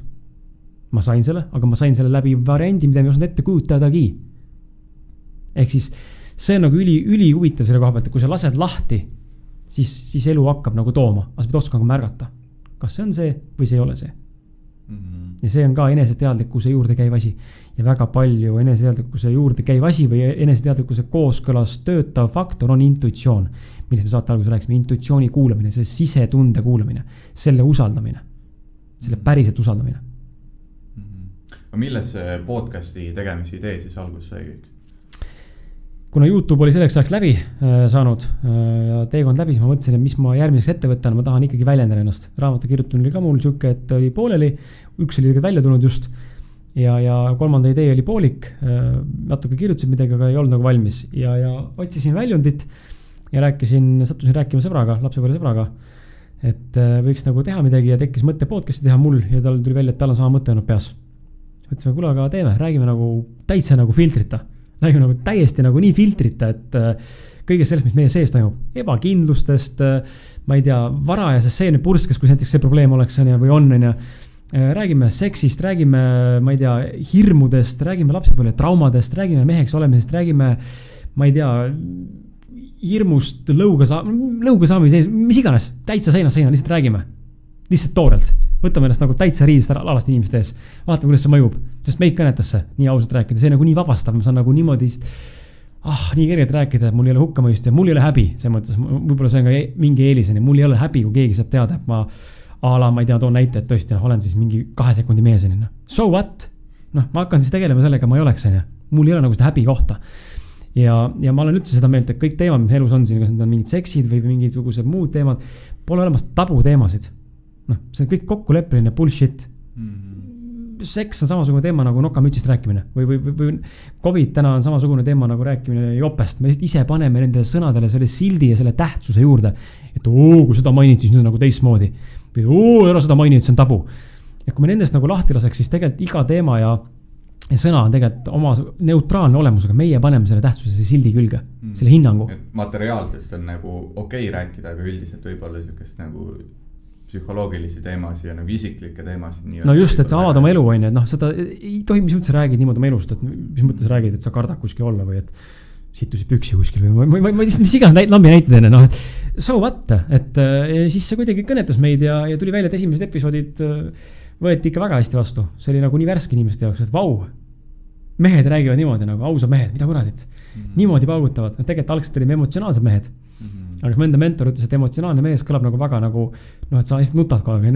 Speaker 2: Ma sain selle, aga ma sain selle läbi variandi, mida ma ei osanud ette kujutadagi. Ehk siis see on nagu üli huvitav selle koha pealt, et kui sa lased lahti, siis elu hakkab nagu tooma, aga sa pead oskama märgata. Kas see on see või see ei ole see? Ja see on ka eneseteadlikkuse juurde käiv asi. Ja väga palju eneseteadlikkuse juurde käiv asi või eneseteadlikkuse kooskõlas töötav faktor on intuitsioon. Millest me saate alguses rääkisime, intuitsiooni kuulamine, selle sisetunde kuulamine, selle usaldamine, selle päriselt usaldamine.
Speaker 1: Aga milles see podcasti tegemise idee siis alguses sai kõik?
Speaker 2: Kuna YouTube oli selleks ajaks läbi saanud ja teekond läbi, siis ma mõtlesin, et mis ma järgmiseks ette võtan, ma tahan ikkagi väljendada ennast. Raamatu kirjutamine oli ka mul siuke, et oli pooleli, üks oli välja tulnud just ja kolmanda idee oli poolik, natuke kirjutasin midagi, aga ei olnud nagu valmis ja otsisin väljundit ja sattusin rääkima sõbraga, lapsepõle sõbraga, et võiks nagu teha midagi ja tekkis mõte podcasti teha mul ja tal tuli välja, et tal on sama mõte olnud peas. Mõtlesime, kuule, aga teeme, räägime nagu täitsa nagu filtrita. Räägime nagu täiesti nagu nii filtrita, et kõigest sellest, mis meie sees toimub, ebakindlustest, ma ei tea, varajasest seene purskest, kui näiteks see probleem oleks või on, räägime seksist, räägime, ma ei tea, hirmudest, räägime lapsepõlve traumadest, räägime meheks olemisest, räägime, ma ei tea, hirmust lõuga saamise, mis iganes, täitsa seinast seina, lihtsalt räägime, lihtsalt toorelt. Võtame ennast nagu täitsa riidist alasti inimeste ees. Vaatame, kuidas see mõjub. Sest meid kõnetas see, nii ausalt rääkida. See on nagu nii vabastav. Ma saan nagu niimoodi nii kergelt rääkida, et mul ei ole hukkamõist ja mul ei ole häbi. See mõttes, võib-olla see on ka mingi eeliseni. Mul ei ole häbi, kui keegi saab teada, et ma ei tea, toon näite, et tõesti olen siis mingi 2 sekundi meeseni. So what? Ma hakkan siis tegelema sellega, ma ei oleks. Mul ei ole nagu seda häbi kohta. Ja ma olen üldse seda meelt, et kõik teemad, mis elus on siin, kas need on mingid seksid või mingisugused muud teemad, pole olemas tabu teemasid. See on kõik kokkuleppeline bullshit. Seks on samasugune teema nagu nokamütsist rääkimine või COVID täna on samasugune teema nagu rääkimine jopest. Me ise paneme nende sõnadele selle sildi ja selle tähtsuse juurde, et kui seda mainid, siis nüüd nagu teistmoodi või ära seda mainid, see on tabu. Ja kui me nendest nagu lahti laseks, siis tegelikult iga teema ja sõna on tegelikult oma neutraalne olemusega, meie paneme selle tähtsuse selle sildi külge, selle hinnangu.
Speaker 1: Materiaalsest on nagu okei rääkida, aga üldiselt võib olla siukest nagu psühholoogilisi teemasid ja nagu isiklikke teemasid.
Speaker 2: No just, et sa avad oma elu, on, et seda ei tohi, mis mõttes sa räägid niimoodi oma elust, et mis mõttes sa räägid, et sa kardad kuskil olla või et situsid püksi kuskil või ma mis iganes lambi näited enne, et so what, et siis see kuidagi kõnetas meid ja tuli välja, et esimesed episoodid võeti ikka väga hästi vastu. See oli nagu nii värske inimeste jaoks, et vau, mehed räägivad niimoodi nagu ausad mehed, mida kuradit, niimoodi paugutavad. Tegelikult algselt olime emotsionaalsed mehed. Aga mu enda mentor ütles, et emotsionaalne mees kõlab nagu väga nagu, et sa lihtsalt nutad kogu aeg,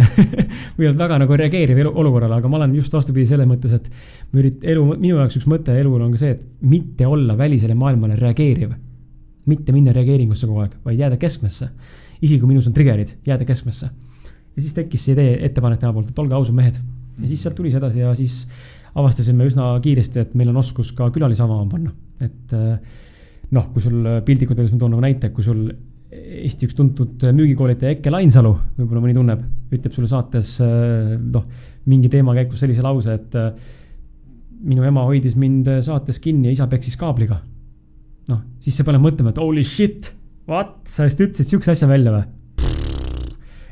Speaker 2: või oled väga nagu reageeriv olukorrale, aga ma olen just vastupidi selle mõttes, et minu jaoks üks mõte elul on ka see, et mitte olla välisele maailmale reageeriv, mitte minna reageeringusse kogu aeg, vaid jääda keskmesse. Isegi kui minus on triggerid, jääda keskmesse. Ja siis tekkis see idee ettepanek tema poolt, et olge ausad mehed. Ja siis sealt tuli see edasi ja siis avastasime üsna kiiresti, et meil on oskus ka külalisavama panna. Et kui sul pildikud, ma toon nagu näite, kui sul Eesti üks tuntud müügikoolitaja Ekke Lainsalu, võib-olla mõni tunneb, ütleb sulle saates mingi teema käikus sellise lause, et minu ema hoidis mind saates kinni ja isa peksis kaabliga. Siis see paneb mõtlema, et holy shit, what, sa just ütlesid siukse asja välja või?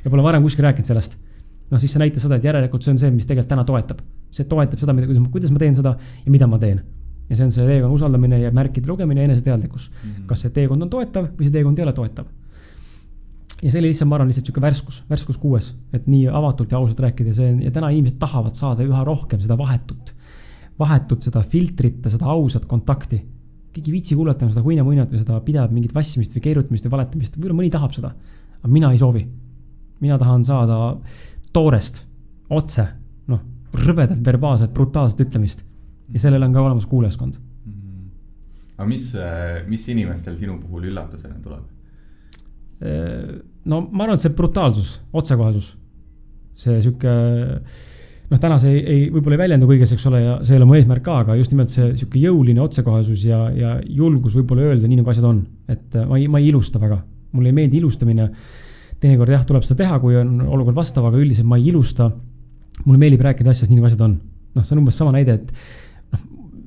Speaker 2: Ja pole varem kuskil rääkinud sellest. Siis see näitas seda, et järelikult see on see, mis tegelikult täna toetab. See toetab seda, kuidas ma teen seda ja mida ma teen. Ja see on see teekond usaldamine ja märkide lugemine ja eneseteadlikkus. Kas see teekond on toetav või see teekond ei ole toetav. Ja see oli lihtsalt, ma arvan, lihtsalt siuke värskus 6, et nii avatult ja ausalt rääkida. Ja täna inimesed tahavad saada üha rohkem seda vahetut seda filtrit, seda ausat kontakti. Keegi viitsi kuulata seda huina-muinat või seda pidab mingit vassimist või keerutamist või valetamist. Võibolla mõni tahab seda, aga mina ei soovi. Mina tahan saada toorest, otse, rõvedalt, verbaalselt, brutaalselt ütlemist. Ja sellel on ka olemas kuulajaskond.
Speaker 1: Aga mis inimestel sinu puhul üllatusena tuleb?
Speaker 2: Ma arvan, et see brutaalsus, otsekohesus. See siuke, täna see võib-olla ei väljendu kõiges, eks ole, ja see ei ole mu eesmärk ka, aga just nimelt see siuke jõuline otsekohesus ja julgus võib-olla öelda nii, nagu asjad on. Et ma ei ilusta väga. Mulle ei meeldi ilustamine. Teinekord tuleb seda teha, kui on olukord vastav, aga üldiselt ma ei ilusta. Mulle meeldib rääkida asjast nii, nagu asjad on. See on umbes sama näide, et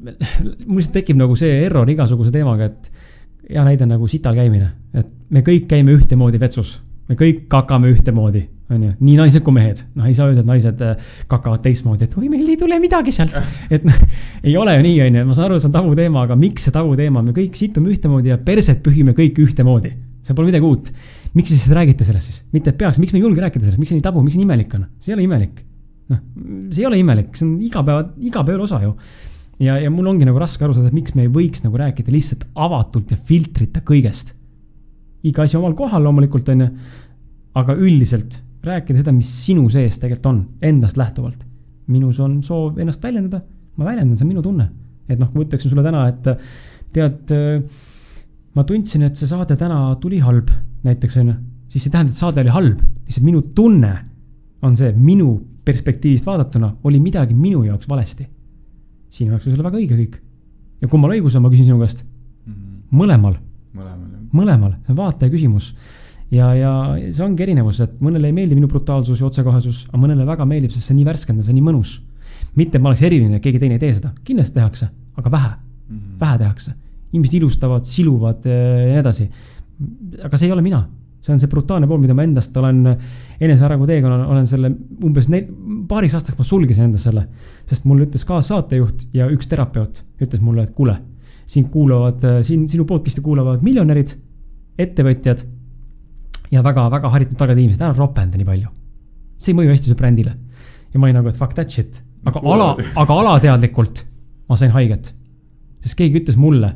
Speaker 2: mul lihtsalt tekib nagu see error igasuguse teemaga, et hea näide nagu sital käimine, et me kõik käime ühtemoodi vetsus, me kõik kakame ühtemoodi, on ju, nii naised kui mehed, noh ei saa öelda, et naised kakavad teistmoodi, et oi, meil ei tule midagi sealt, et ei ole ju nii, on ju, ma saan aru, see on tabuteema, aga miks see tabuteema, me kõik situme ühtemoodi ja perset pühime kõik ühtemoodi, see pole midagi uut. Miks siis räägite sellest siis? Mitte peaks, miks me ei julge rääkida sellest, miks see nii tabu, miks see imelik on? See ei ole imelik. Noh, see ei ole imelik, see on igapäeval osa ju. Ja mul ongi nagu raske aru saada, et miks me ei võiks nagu rääkida lihtsalt avatult ja filtrita kõigest. Iga asi omal kohal loomulikult on, aga üldiselt rääkida seda, mis sinu sees tegelikult on, endast lähtuvalt. Minus on soov ennast väljendada, ma väljendan, see on minu tunne. Et noh, kui ütleksin sulle täna, et tead, ma tundsin, et see saade täna tuli halb, näiteks on, siis see tähendab, et saade oli halb. Lihtsalt minu tunne on see, minu perspektiivist vaadatuna oli midagi minu jaoks valesti. Sinu jaoks oli selle väga õige kõik. Ja kui ma õigus on, ma küsin sinu käest. Mõlemal, see on vaataja küsimus. Ja see ongi erinevus, et mõnele ei meeldi minu brutaalsus ja otsekohesus, aga mõnele väga meeldib, sest see on nii värskend, see on nii mõnus. Mitte, et ma oleks eriline, keegi teine ei tee seda. Kindlasti tehakse, aga vähe tehakse. Inimesed ilustavad, siluvad ja nii edasi. Aga see ei ole mina. See on see brutaalne pool, mida ma endast olen enesearengu teega, olen selle umbes paariks aastaks ma sulgisin endast selle, sest mulle ütles ka saatejuht ja üks terapeut ütles mulle, et kuule, sinu podcasti kuulavad miljonärid, ettevõtjad ja väga haritud targad inimesed, ära ropenda nii palju. See ei mõju hästi su brändile. Ja ma ei nagu, et fuck that shit. Aga alateadlikult ma sain haiget. Sest keegi ütles mulle,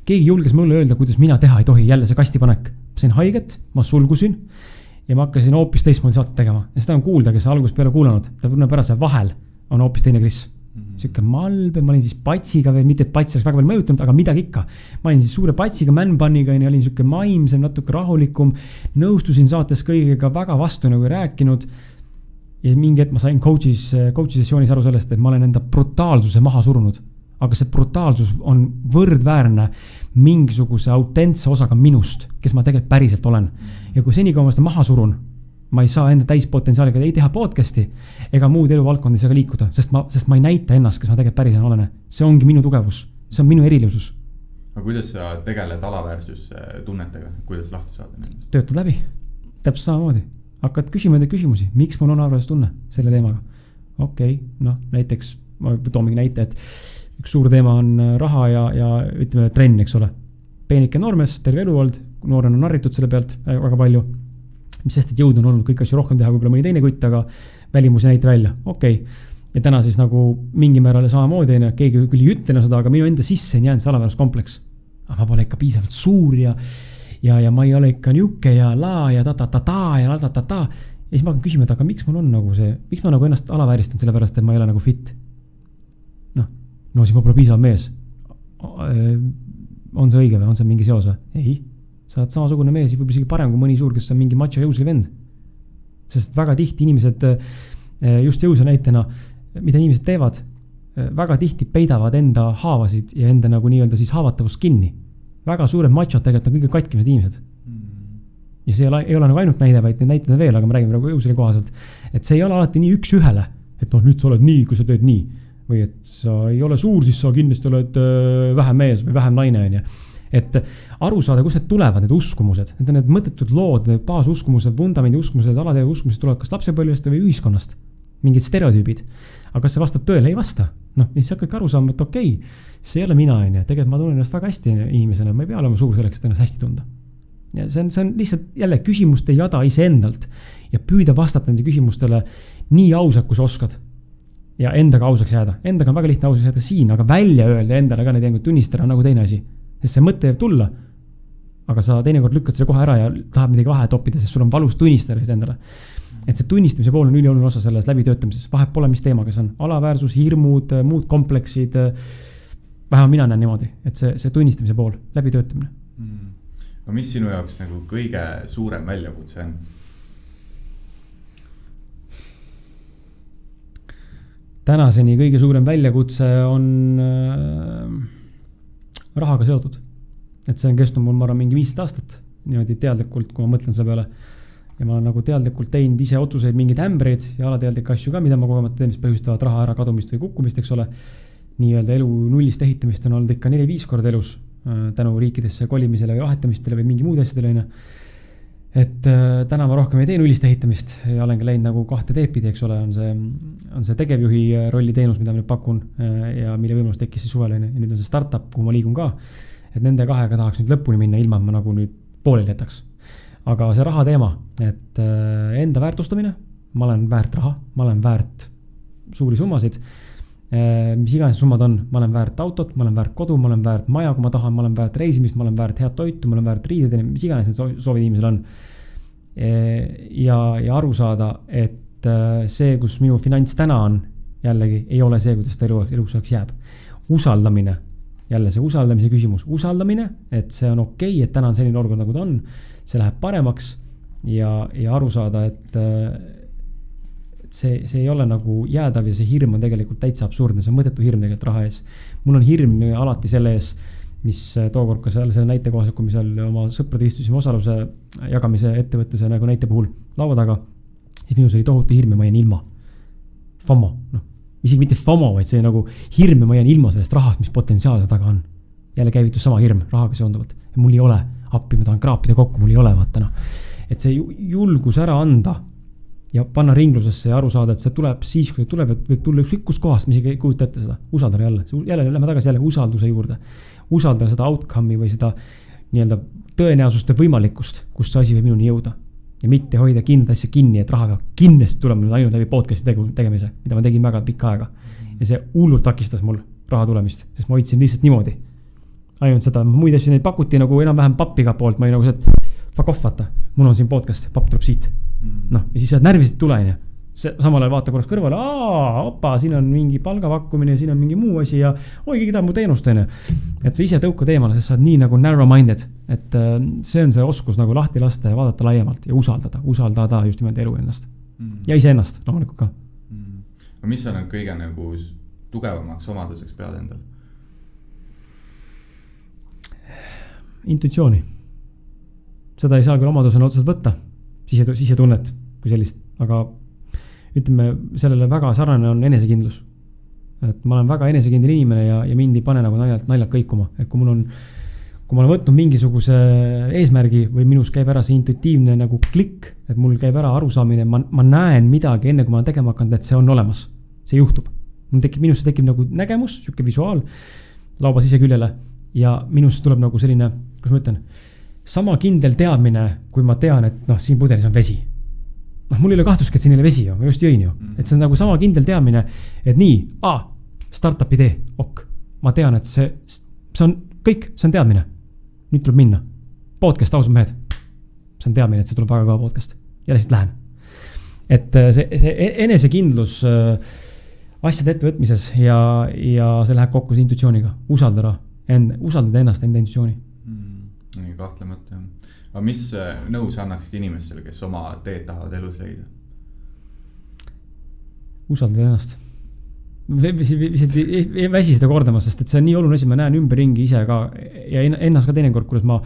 Speaker 2: keegi julges mulle öelda, kuidas mina teha ei tohi, jälle see kastipanek. Sain haiget, ma sulgusin ja ma hakkasin hoopis teistmoodi saatet tegema. Ja seda on kuulda, kes alguses peale kuulanud. Ta tunneb ära see vahel on hoopis teine Kris. Siuke malbe, ma olin siis patsiga veel, mitte patsi oleks väga palju mõjutanud, aga midagi ikka. Ma olin siis suure patsiga, man-bunniga ja olin siuke maimsem, natuke rahulikum. Nõustusin saates kõigega väga vastu nagu rääkinud. Ja mingi hetk ma sain coach'i sessioonis aru sellest, et ma olen enda brutaalsuse maha surunud. Aga see brutaalsus on võrdväärne mingisuguse autentse osaga minust, kes ma tegelikult päriselt olen. Ja kui senikaua ma seda maha surun, ma ei saa enda täispotentsiaaliga ei teha podcasti ega muud eluvaldkondi ei saa liikuda, sest ma ei näita ennast, kes ma tegelikult päriselt olen. See ongi minu tugevus, see on minu erilisus.
Speaker 1: Aga kuidas sa tegeled alaväärsus tunnetega, kuidas lahti saada?
Speaker 2: Töötad läbi, täpselt samamoodi. Hakkad küsima enda küsimusi, miks mul on alaväärsus tunne selle teemaga? Okei, noh, näiteks, ma toon mingi näite, et üks suur teema on raha ja ütleme trenn, eks ole. Peenike noormees, terve elu olnud, noorena on narritud selle pealt väga palju. Mis sest, et jõud on olnud kõik asju rohkem teha, kui mõni teine kutt, aga välimus ei näita välja. Okei. Ja täna siis nagu mingi määrale samamoodi, keegi küll ei ütlena seda, aga minu enda sisse on jäänud see alavääruskompleks. Aga ma pole ikka piisavalt suur ja ma ei ole ikka niuke ja la ja ta-ta-ta-ta ja la-ta-ta-ta. Ja siis ma hakkan küsima, et aga miks mul on nagu see, miks ma nagu ennast alavääristan selle pärast, et ma ei ole nagu fit? No siis ma pole piisav mees. On see õige või? On see mingi seos või? Ei. Sa oled samasugune mees, võib isegi parem kui mõni suur, kes on mingi macho jõusli vend. Sest väga tihti inimesed, just jõusa näitena, mida inimesed teevad, väga tihti peidavad enda haavasid ja enda nagu nii-öelda siis haavatavust kinni. Väga suured machod tegelikult on kõige katkimised inimesed. Ja see ei ole nagu ainult näide, vaid neid näitada veel, aga ma räägin praegu jõusli kohaselt. Et see ei ole alati nii üks ühele, et noh, nüüd sa oled nii, kui sa teed nii. Või et sa ei ole suur, siis sa kindlasti oled vähem mees või vähem naine. Et aru saada, kust need tulevad, need uskumused. Need on need mõttetud lood, need baasuskumused, vundamendi uskumused, alateed uskumused tulevad kas lapsepõlvest või ühiskonnast. Mingid stereotüübid. Aga kas see vastab tõele? Ei vasta. Noh, siis hakkad aru saama, et okei, see ei ole mina. Tegelikult ma tunnen ennast väga hästi inimesena. Ma ei pea olema suur selleks, et ennast hästi tunda. Ja see on lihtsalt jälle küsimuste jada iseendalt ja püüda vastata nende küsimustele nii ausalt, kui sa oskad. Ja endaga ausaks jääda. Endaga on väga lihtne ausaks jääda siin, aga välja öelda endale ka neid jängu tunnistada nagu teine asi. Sest see mõte jääb tulla, aga sa teinekord lükkad selle kohe ära ja tahab midagi vahe toppida, sest sul on valus tunnistada endale. Et see tunnistamise pool on ülioluline osa selles läbitöötamises. Vahet pole, mis teemaga see on. Alaväärsus, hirmud, muud kompleksid. Vähemalt mina näen niimoodi, et see tunnistamise pool, läbitöötamine.
Speaker 1: No mis sinu jaoks nagu kõige suurem väljakutse on?
Speaker 2: Tänaseni kõige suurem väljakutse on rahaga seotud. Et see on kestnud mul arvan mingi 15 aastat niimoodi teadlikult, kui ma mõtlen selle peale. Ja ma olen nagu teadlikult teinud ise otsuseid mingeid ämbreid ja alateadlik asju ka, mida ma kogemata teen, mis põhjustavad raha ära kadumist või kukkumist, eks ole. nii-öelda elu nullist ehitamist on olnud ikka 4-5 korda elus tänu riikidesse kolimisele või vahetamistele või mingi muud asjadele. Et täna ma rohkem ei tee nullist ehitamist ja olengi läinud nagu 2 teepidi, eks ole, on see tegevjuhi rolli teenus, mida ma nüüd pakun ja mille võimalus tekkis siis suvel ja nüüd on see startup, kuhu ma liigun ka. Et nende 2 tahaks nüüd lõpuni minna, ilma ma nagu nüüd pooleli jätaks. Aga see raha teema, et enda väärtustamine, ma olen väärt raha, ma olen väärt suuri summasid, mis iganes summad on, ma olen väärt autot, ma olen väärt kodu, ma olen väärt maja, kui ma tahan, ma olen väärt reisimist, ma olen väärt head toitu, ma olen väärt riided, mis iganes need soovid inimesel on. Ja aru saada, et see, kus minu finants täna on, jällegi ei ole see, kuidas ta eluks jääb. Usaldamine, jälle see usaldamise küsimus, usaldamine, et see on okei, et täna on selline olukord, nagu ta on, see läheb paremaks ja aru saada, et see ei ole nagu jäädav ja see hirm on tegelikult täitsa absurdne, see on mõttetu hirm tegelikult raha ees. Mul on hirm alati selle ees, mis tookord ka selle näite kohaselt, kui me seal oma sõprade istusime osaluse jagamise ettevõttuse nagu näite puhul laua taga, siis minus oli tohutu hirm ja ma jään ilma. FOMO, isegi mitte FOMO, vaid see nagu hirm ja ma jään ilma sellest rahast, mis potentsiaalse taga on. Jälle käivitus sama hirm rahaga seonduvalt. Ja mul ei ole appi, ma tahan kraapida kokku, mul ei ole vaata. Et see julgus ära anda ja panna ringlusesse ja aru saada, et see tuleb siis, kui tuleb, et võib tulla ükskõik kohast, mis ei kujuta ette seda. Usaldada jälle, lähme tagasi jälle usalduse juurde. Usaldada seda outcome'i või seda nii-öelda tõenäosuste võimalikkust, kust see asi võib minuni jõuda. Ja mitte hoida kindlat asja kinni, et raha kindlasti tuleb nüüd ainult läbi podcasti tegemise, mida ma tegin väga pikka aega. Ja see hullult takistas mul raha tulemist, sest ma hoidsin lihtsalt niimoodi. Ainult seda, muid asju neid pakuti nagu enam-vähem pappiga poolt, ma olin nagu see, et fuck off, vaata, mul on siin podcast, papp tuleb siit. Ja siis sa närvisid tulein ja samal ajal vaata korraks kõrvale, opa, siin on mingi palgapakkumine, siin on mingi muu asi ja keegi tahab mu teenust, et sa ise tõukad eemale, sest sa oled nii nagu narrow-minded, et see on see oskus nagu lahti lasta ja vaadata laiemalt ja usaldada just nimelt elu ennast ja ise ennast loomulikult ka.
Speaker 1: Mis on kõige nagu tugevamaks omaduseks pead endal?
Speaker 2: Intuitsiooni. Seda ei saa küll omadusena otseselt võtta, sisetunnet kui sellist, aga ütleme, sellele väga sarnane on enesekindlus. Et ma olen väga enesekindel inimene ja mind ei pane nagu naljalt kõikuma. Et kui ma olen võtnud mingisuguse eesmärgi või minus käib ära see intuitiivne nagu klikk, et mul käib ära arusaamine, ma näen midagi enne, kui ma tegema hakanud, et see on olemas. See juhtub. Minus tekib nagu nägemus, siuke visuaal, laubas ise küljele ja minus tuleb nagu selline, kus ma ütlen, sama kindel teadmine, kui ma tean, et siin pudelis on vesi. Mul ei ole kahtluski, et siin ei ole vesi, ma just jõin ju. Et see on nagu sama kindel teadmine, et nii, startup idee, ma tean, et see on kõik, see on teadmine. Nüüd tuleb minna. Podcast ausad mehed. See on teadmine, et see tuleb väga kaua podcast. Ja lihtsalt lähen. Et see enesekindlus asjade ettevõtmises ja see läheb kokku intuitsiooniga. Usaldada ennast, enda intuitsiooni.
Speaker 1: Kahtlemata. Aga mis nõu sa annaksid inimestele, kes oma teed tahavad elus leida? Usaldada
Speaker 2: ennast. Ei väsi seda kordamas, sest et see on nii oluline asi, ma näen ümberringi ise ka ja ennast ka teinekord, kuidas ma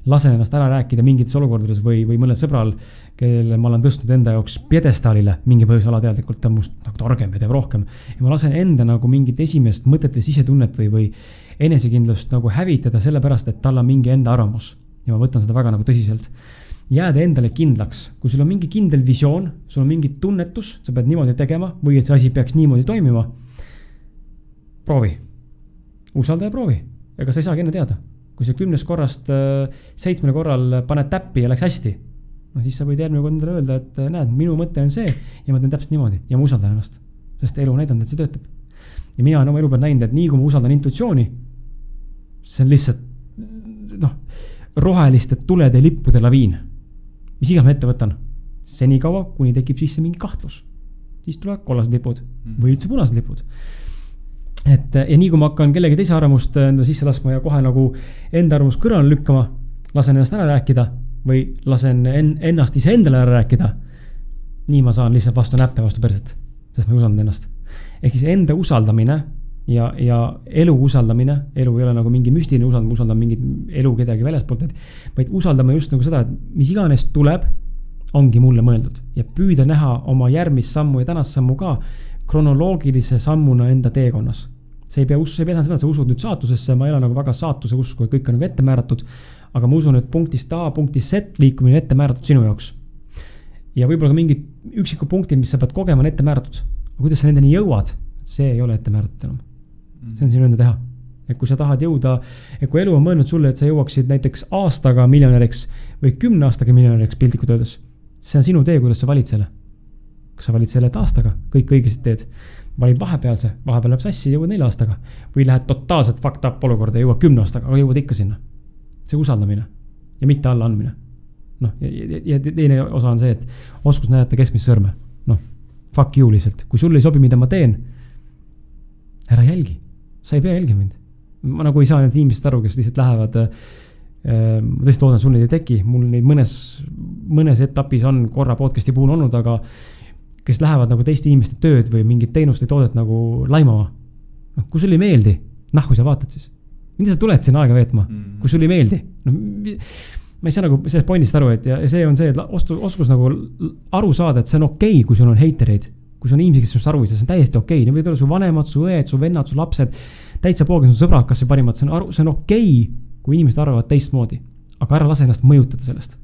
Speaker 2: lasen ennast ära rääkida mingites olukordades või mõnel sõbral, kelle ma olen tõstnud enda jaoks pjedestaalile mingi põhjus alateadlikult, ta on must nagu targem ja teeb rohkem. Ja ma lasen enda nagu mingit esimest mõtet või sisetunnet või enesekindlust nagu hävitada sellepärast, et tal on mingi enda arvamus. Ja ma võtan seda väga nagu tõsiselt. Jääda endale kindlaks, kui sul on mingi kindel visioon, sul on mingi tunnetus, sa pead niimoodi tegema või et see asi peaks niimoodi toimima. Proovi. Usalda ja proovi. Ega sa ei saagi enne teada. Kui sa 10 korrast 7 korral paned täppi ja läks hästi, siis sa võid järgmine kord endale öelda, et näed, minu mõte on see ja ma teen täpselt niimoodi ja ma usaldan ennast, sest elu näidanud, et see töötab. Ja mina olen oma elu peal näinud, et nii kui ma usaldan intuitsiooni, see on lihtsalt roheliste tulede lippude laviin. Mis igas ma ette võtan? Seni kaua, kuni tekib sisse mingi kahtlus. Siis tulevad kollased lipud või üldse punased lipud. Ja nii kui ma hakkan kellegi teise arvamust enda sisse laskma ja kohe nagu enda arvamust kõrvale lükkama, lasen ennast ära rääkida või lasen ennast ise endale ära rääkida, nii ma saan lihtsalt vastu näppe, vastu perset, sest ma ei usalda ennast. Ehk siis enda usaldamine ja elu usaldamine, elu ei ole nagu mingi müstiline usaldan mingit elu kedagi väljaspoolt, vaid usaldame just nagu seda, et mis iganes tuleb, ongi mulle mõeldud ja püüda näha oma järgmist sammu ja tänast sammu ka kronoloogilise sammuna enda teekonnas. see ei pea seda, et sa usud nüüd saatusesse, ma ei ole nagu väga saatuse usku ja kõik on nagu ette määratud, aga ma usun, et punktist A, punktist Z liikumine ette määratud sinu jaoks. Ja võib-olla ka mingid üksikud punktid, mis sa pead kogema, on ette määratud. Aga kuidas sa nendeni jõuad, see ei ole ette määratud enam. See on sinu enda teha. Et kui sa tahad jõuda, et kui elu on mõelnud sulle, et sa jõuaksid näiteks aastaga miljonäriks või 10 aastaga miljonäriks piltlikult öeldes, see on sinu tee, kuidas sa valid selle. Kas sa valid selle, et aastaga kõik õigesti teed, valid vahepealse, vahepeal läheb sassi ja jõuad 4 aastaga või lähed totaalselt fucked up olukorda ja jõuad 10 aastaga, aga jõuad ikka sinna. See usaldamine ja mitte alla andmine. No, ja teine osa on see, et oskus näidata keskmist sõrme. No, fuck you lihtsalt. Kui sul ei sobi, mida ma teen, ära jälgi. Sa ei pea jälgi mind. Ma nagu ei saa need inimesed aru, kes lihtsalt lähevad, ma tõesti loodan, sul neid ei teki, mul neid mõnes etapis on korra podcasti puhul olnud, aga kes lähevad nagu teiste inimeste tööd või mingit teenust või toodet nagu laimama. No, kui sul ei meeldi, kui sa vaatad siis. Mida sa tuled siin aega veetma, kui sul ei meeldi? No, ma ei saa nagu sellest pointist aru, et ja see on see, et oskus nagu aru saada, et see on okei, kui sul on heitereid, kui sul on inimesi, kes sinust aru ei saa, see on täiesti okei. Need võid olla su vanemad, su õed, su vennad, su lapsed, täitsa poolgi su sõbrad, kas või parimad, see on okei, kui inimesed arvavad teistmoodi, aga ära lase ennast mõjutada sellest.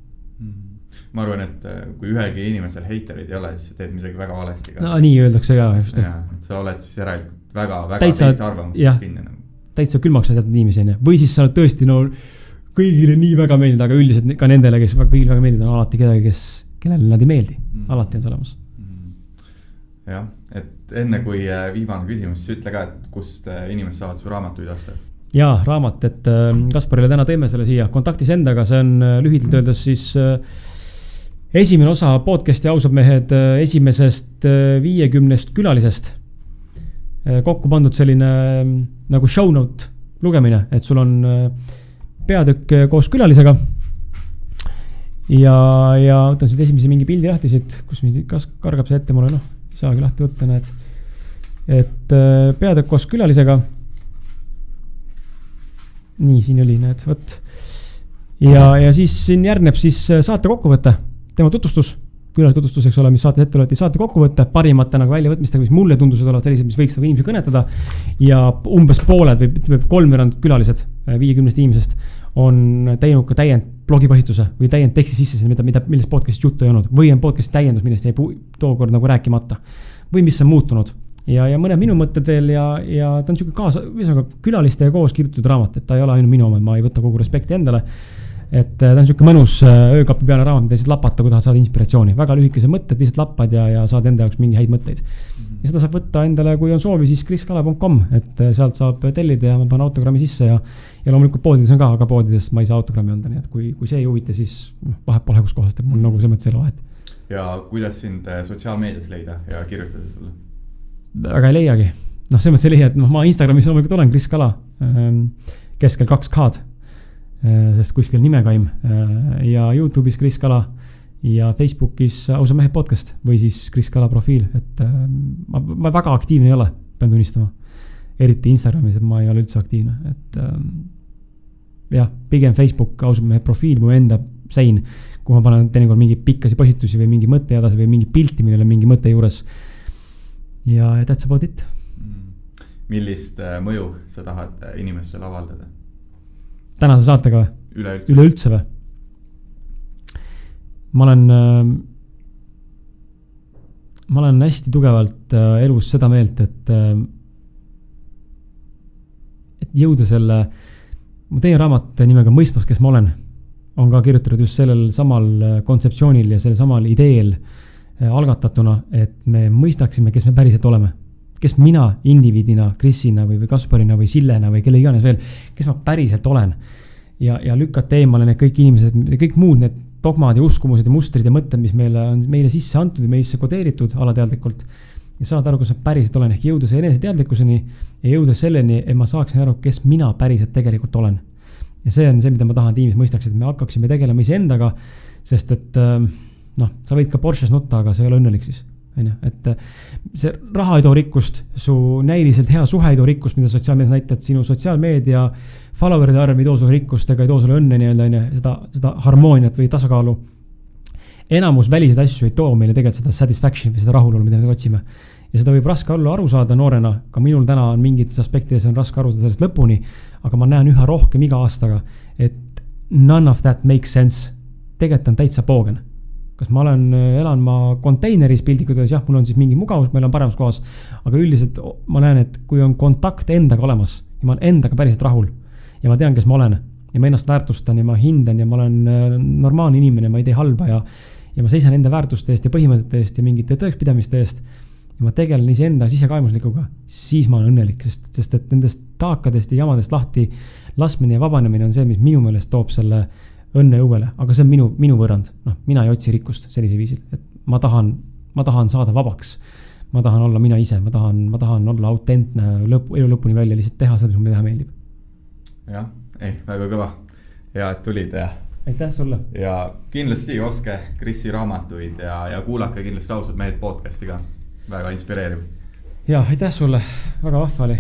Speaker 1: Ma arvan, et kui ühelgi inimesel heiterid ei ole, siis sa teed midagi väga valesti.
Speaker 2: No nii öeldakse ka, just.
Speaker 1: Ja, sa oled siis järelikult väga teiste arvamusest kinni.
Speaker 2: Täitsa külmaks sa teatud inimesi, või siis sa oled tõesti kõigile nii väga meeldinud, aga üldiselt ka nendele, kes kõigile väga meeldinud, on alati kedagi, kellele nad ei meeldi. Alati on see olemas.
Speaker 1: Jah, et enne kui viimane küsimus, siis ütle ka, et kust inimesed saavad su raamatuid osta?
Speaker 2: Jaa, raamat, et Kasparile täna teeme selle siia. Kontaktis endaga, see on lühidalt öeldes siis esimene osa podcasti Ausad mehed esimesest 50 külalisest. Kokku pandud selline nagu show note lugemine, et sul on peatükk koos külalisega. Ja võtan siit esimese mingi pildi lahti siit, kus kargab see ette mulle, ei saagi lahti võtta, näed. Et peatükk koos külalisega. Nii, siin oli, näed, võt. Ja siis siin järgneb siis saate kokkuvõtte, tema tutvustus, külalise tutvustus, eks ole, mis saates ette olete, saate kokkuvõtte parimate nagu väljavõtmistega, mis mulle tundused olevat sellised, mis võiks nagu inimesi kõnetada. Ja umbes pooled või 3 külalised 50 inimesest on teinud ka täiend blogipostituse või täiend teksti sisse, millest podcastist juttu ei olnud. Või on podcast täiendus, millest jäi tookord nagu rääkimata. Või mis on muutunud. Ja mõned minu mõtted veel ja ta on niisugune külaliste koos kirjutatud raamat, et ta ei ole ainult minu oma, ma ei võta kogu respekti endale. Et ta on niisugune mõnus öökapi peale raamat, mida lihtsalt lapata, kui tahad saada inspiratsiooni. Väga lühikese mõtted, lihtsalt lappad ja saad enda jaoks mingi häid mõtteid. Ja seda saab võtta endale, kui on soovi, siis kriskala.com, et sealt saab tellida ja ma panen autogrammi sisse ja loomulikult poodides on ka, aga poodides ma ei saa autogrammi anda, nii et kui see ei huvita, siis vahet pole kus kohast, et mul nagu see mõttes ei ole vahet.
Speaker 1: Ja kuidas sind sotsiaalmeedias leida ja kirjutada sulle?
Speaker 2: Aga ei leiagi. See mõttes ei leia, et ma Instagramis loomulikult olen Kris Kala, keskel 2K-d, sest kuskil nimekaim ja YouTube'is Kris Kala ja Facebookis Ausad mehed podcast või siis Kris Kala profiil, et ma väga aktiivne ei ole, pean tunnistama. Eriti Instagramis, et ma ei ole üldse aktiivne, et jah, pigem Facebook Ausad mehed profiil, mu enda sein, kui ma panen teinekord mingi pikkasi postitusi või mingi mõtte edasi või mingi pilti, millel on mingi mõte juures. Ja that's about it.
Speaker 1: Millist mõju sa tahad inimestele avaldada?
Speaker 2: Tänase saatega või? Üleüldse või? Ma olen hästi tugevalt elus seda meelt, et jõuda selle, ma tein raamat nimega Mõistmas, kes ma olen, on ka kirjutatud just sellel samal kontseptsioonil ja sellel samal ideel algatatuna, et me mõistaksime, kes me päriselt oleme. Kes mina indiviidina, Krisina või Kasparina või Sillena või kelle iganes veel, kes ma päriselt olen. Ja lükkate eemale need kõik inimesed, kõik muud need dogmad ja uskumused ja mustrid ja mõtted, mis meile sisse antud ja meisse kodeeritud alateadlikult. Ja saada aru, kus ma päriselt olen, ehk jõuda see eneseteadlikkuseni ja jõuda selleni, et ma saaksin aru, kes mina päriselt tegelikult olen. Ja see on see, mida ma tahan, et inimesed mõistaksid, et me hakkaksime tegelema iseendaga, sest et sa võid ka Porsches nutta, aga see ei ole õnnelik siis. Et see raha ei too rikkust, su näiliselt hea suhe ei too rikkust, mida sotsiaalmeedia näitab, sinu sotsiaalmeedia followeride arv ei too sulle rikkust ega ei too sulle õnne, seda harmooniat või tasakaalu. Enamus välised asju ei too meile tegelikult seda satisfaction või seda rahulolu, mida me otsime. ja seda võib raske olla aru saada noorena, ka minul täna on mingites aspektides on raske aru saada sellest lõpuni, aga ma näen üha rohkem iga aastaga, et none of that makes sense. Tegelikult on täitsa poogen. Kas ma elan ma konteineris piltlikult öeldes, jah, mul on siis mingi mugavus, meil on paremas kohas, aga üldiselt ma näen, et kui on kontakt endaga olemas ja ma olen endaga päriselt rahul ja ma tean, kes ma olen ja ma ennast väärtustan ja ma hindan ja ma olen normaalne inimene, ma ei tee halba ja ma seisan enda väärtuste eest ja põhimõtete eest ja mingite tõekspidamiste eest ja ma tegelen iseenda sisekaimuslikuga, siis ma olen õnnelik, sest et nendest taakadest ja jamadest lahti laskmine ja vabanemine on see, mis minu meelest toob selle õnne õuele, aga see on minu võrrand. Mina ei otsi rikkust sellisel viisil, et ma tahan saada vabaks. Ma tahan olla mina ise, ma tahan olla autentne elu lõpuni välja, lihtsalt teha seda, mis mulle teha meeldib.
Speaker 1: Jah, väga kõva. Hea, et tulid ja...
Speaker 2: Aitäh sulle.
Speaker 1: Ja kindlasti ostke Krisi raamatuid ja kuulake kindlasti Ausad mehed podcasti ka. Väga inspireeriv.
Speaker 2: Ja, aitäh sulle. Väga vahva oli.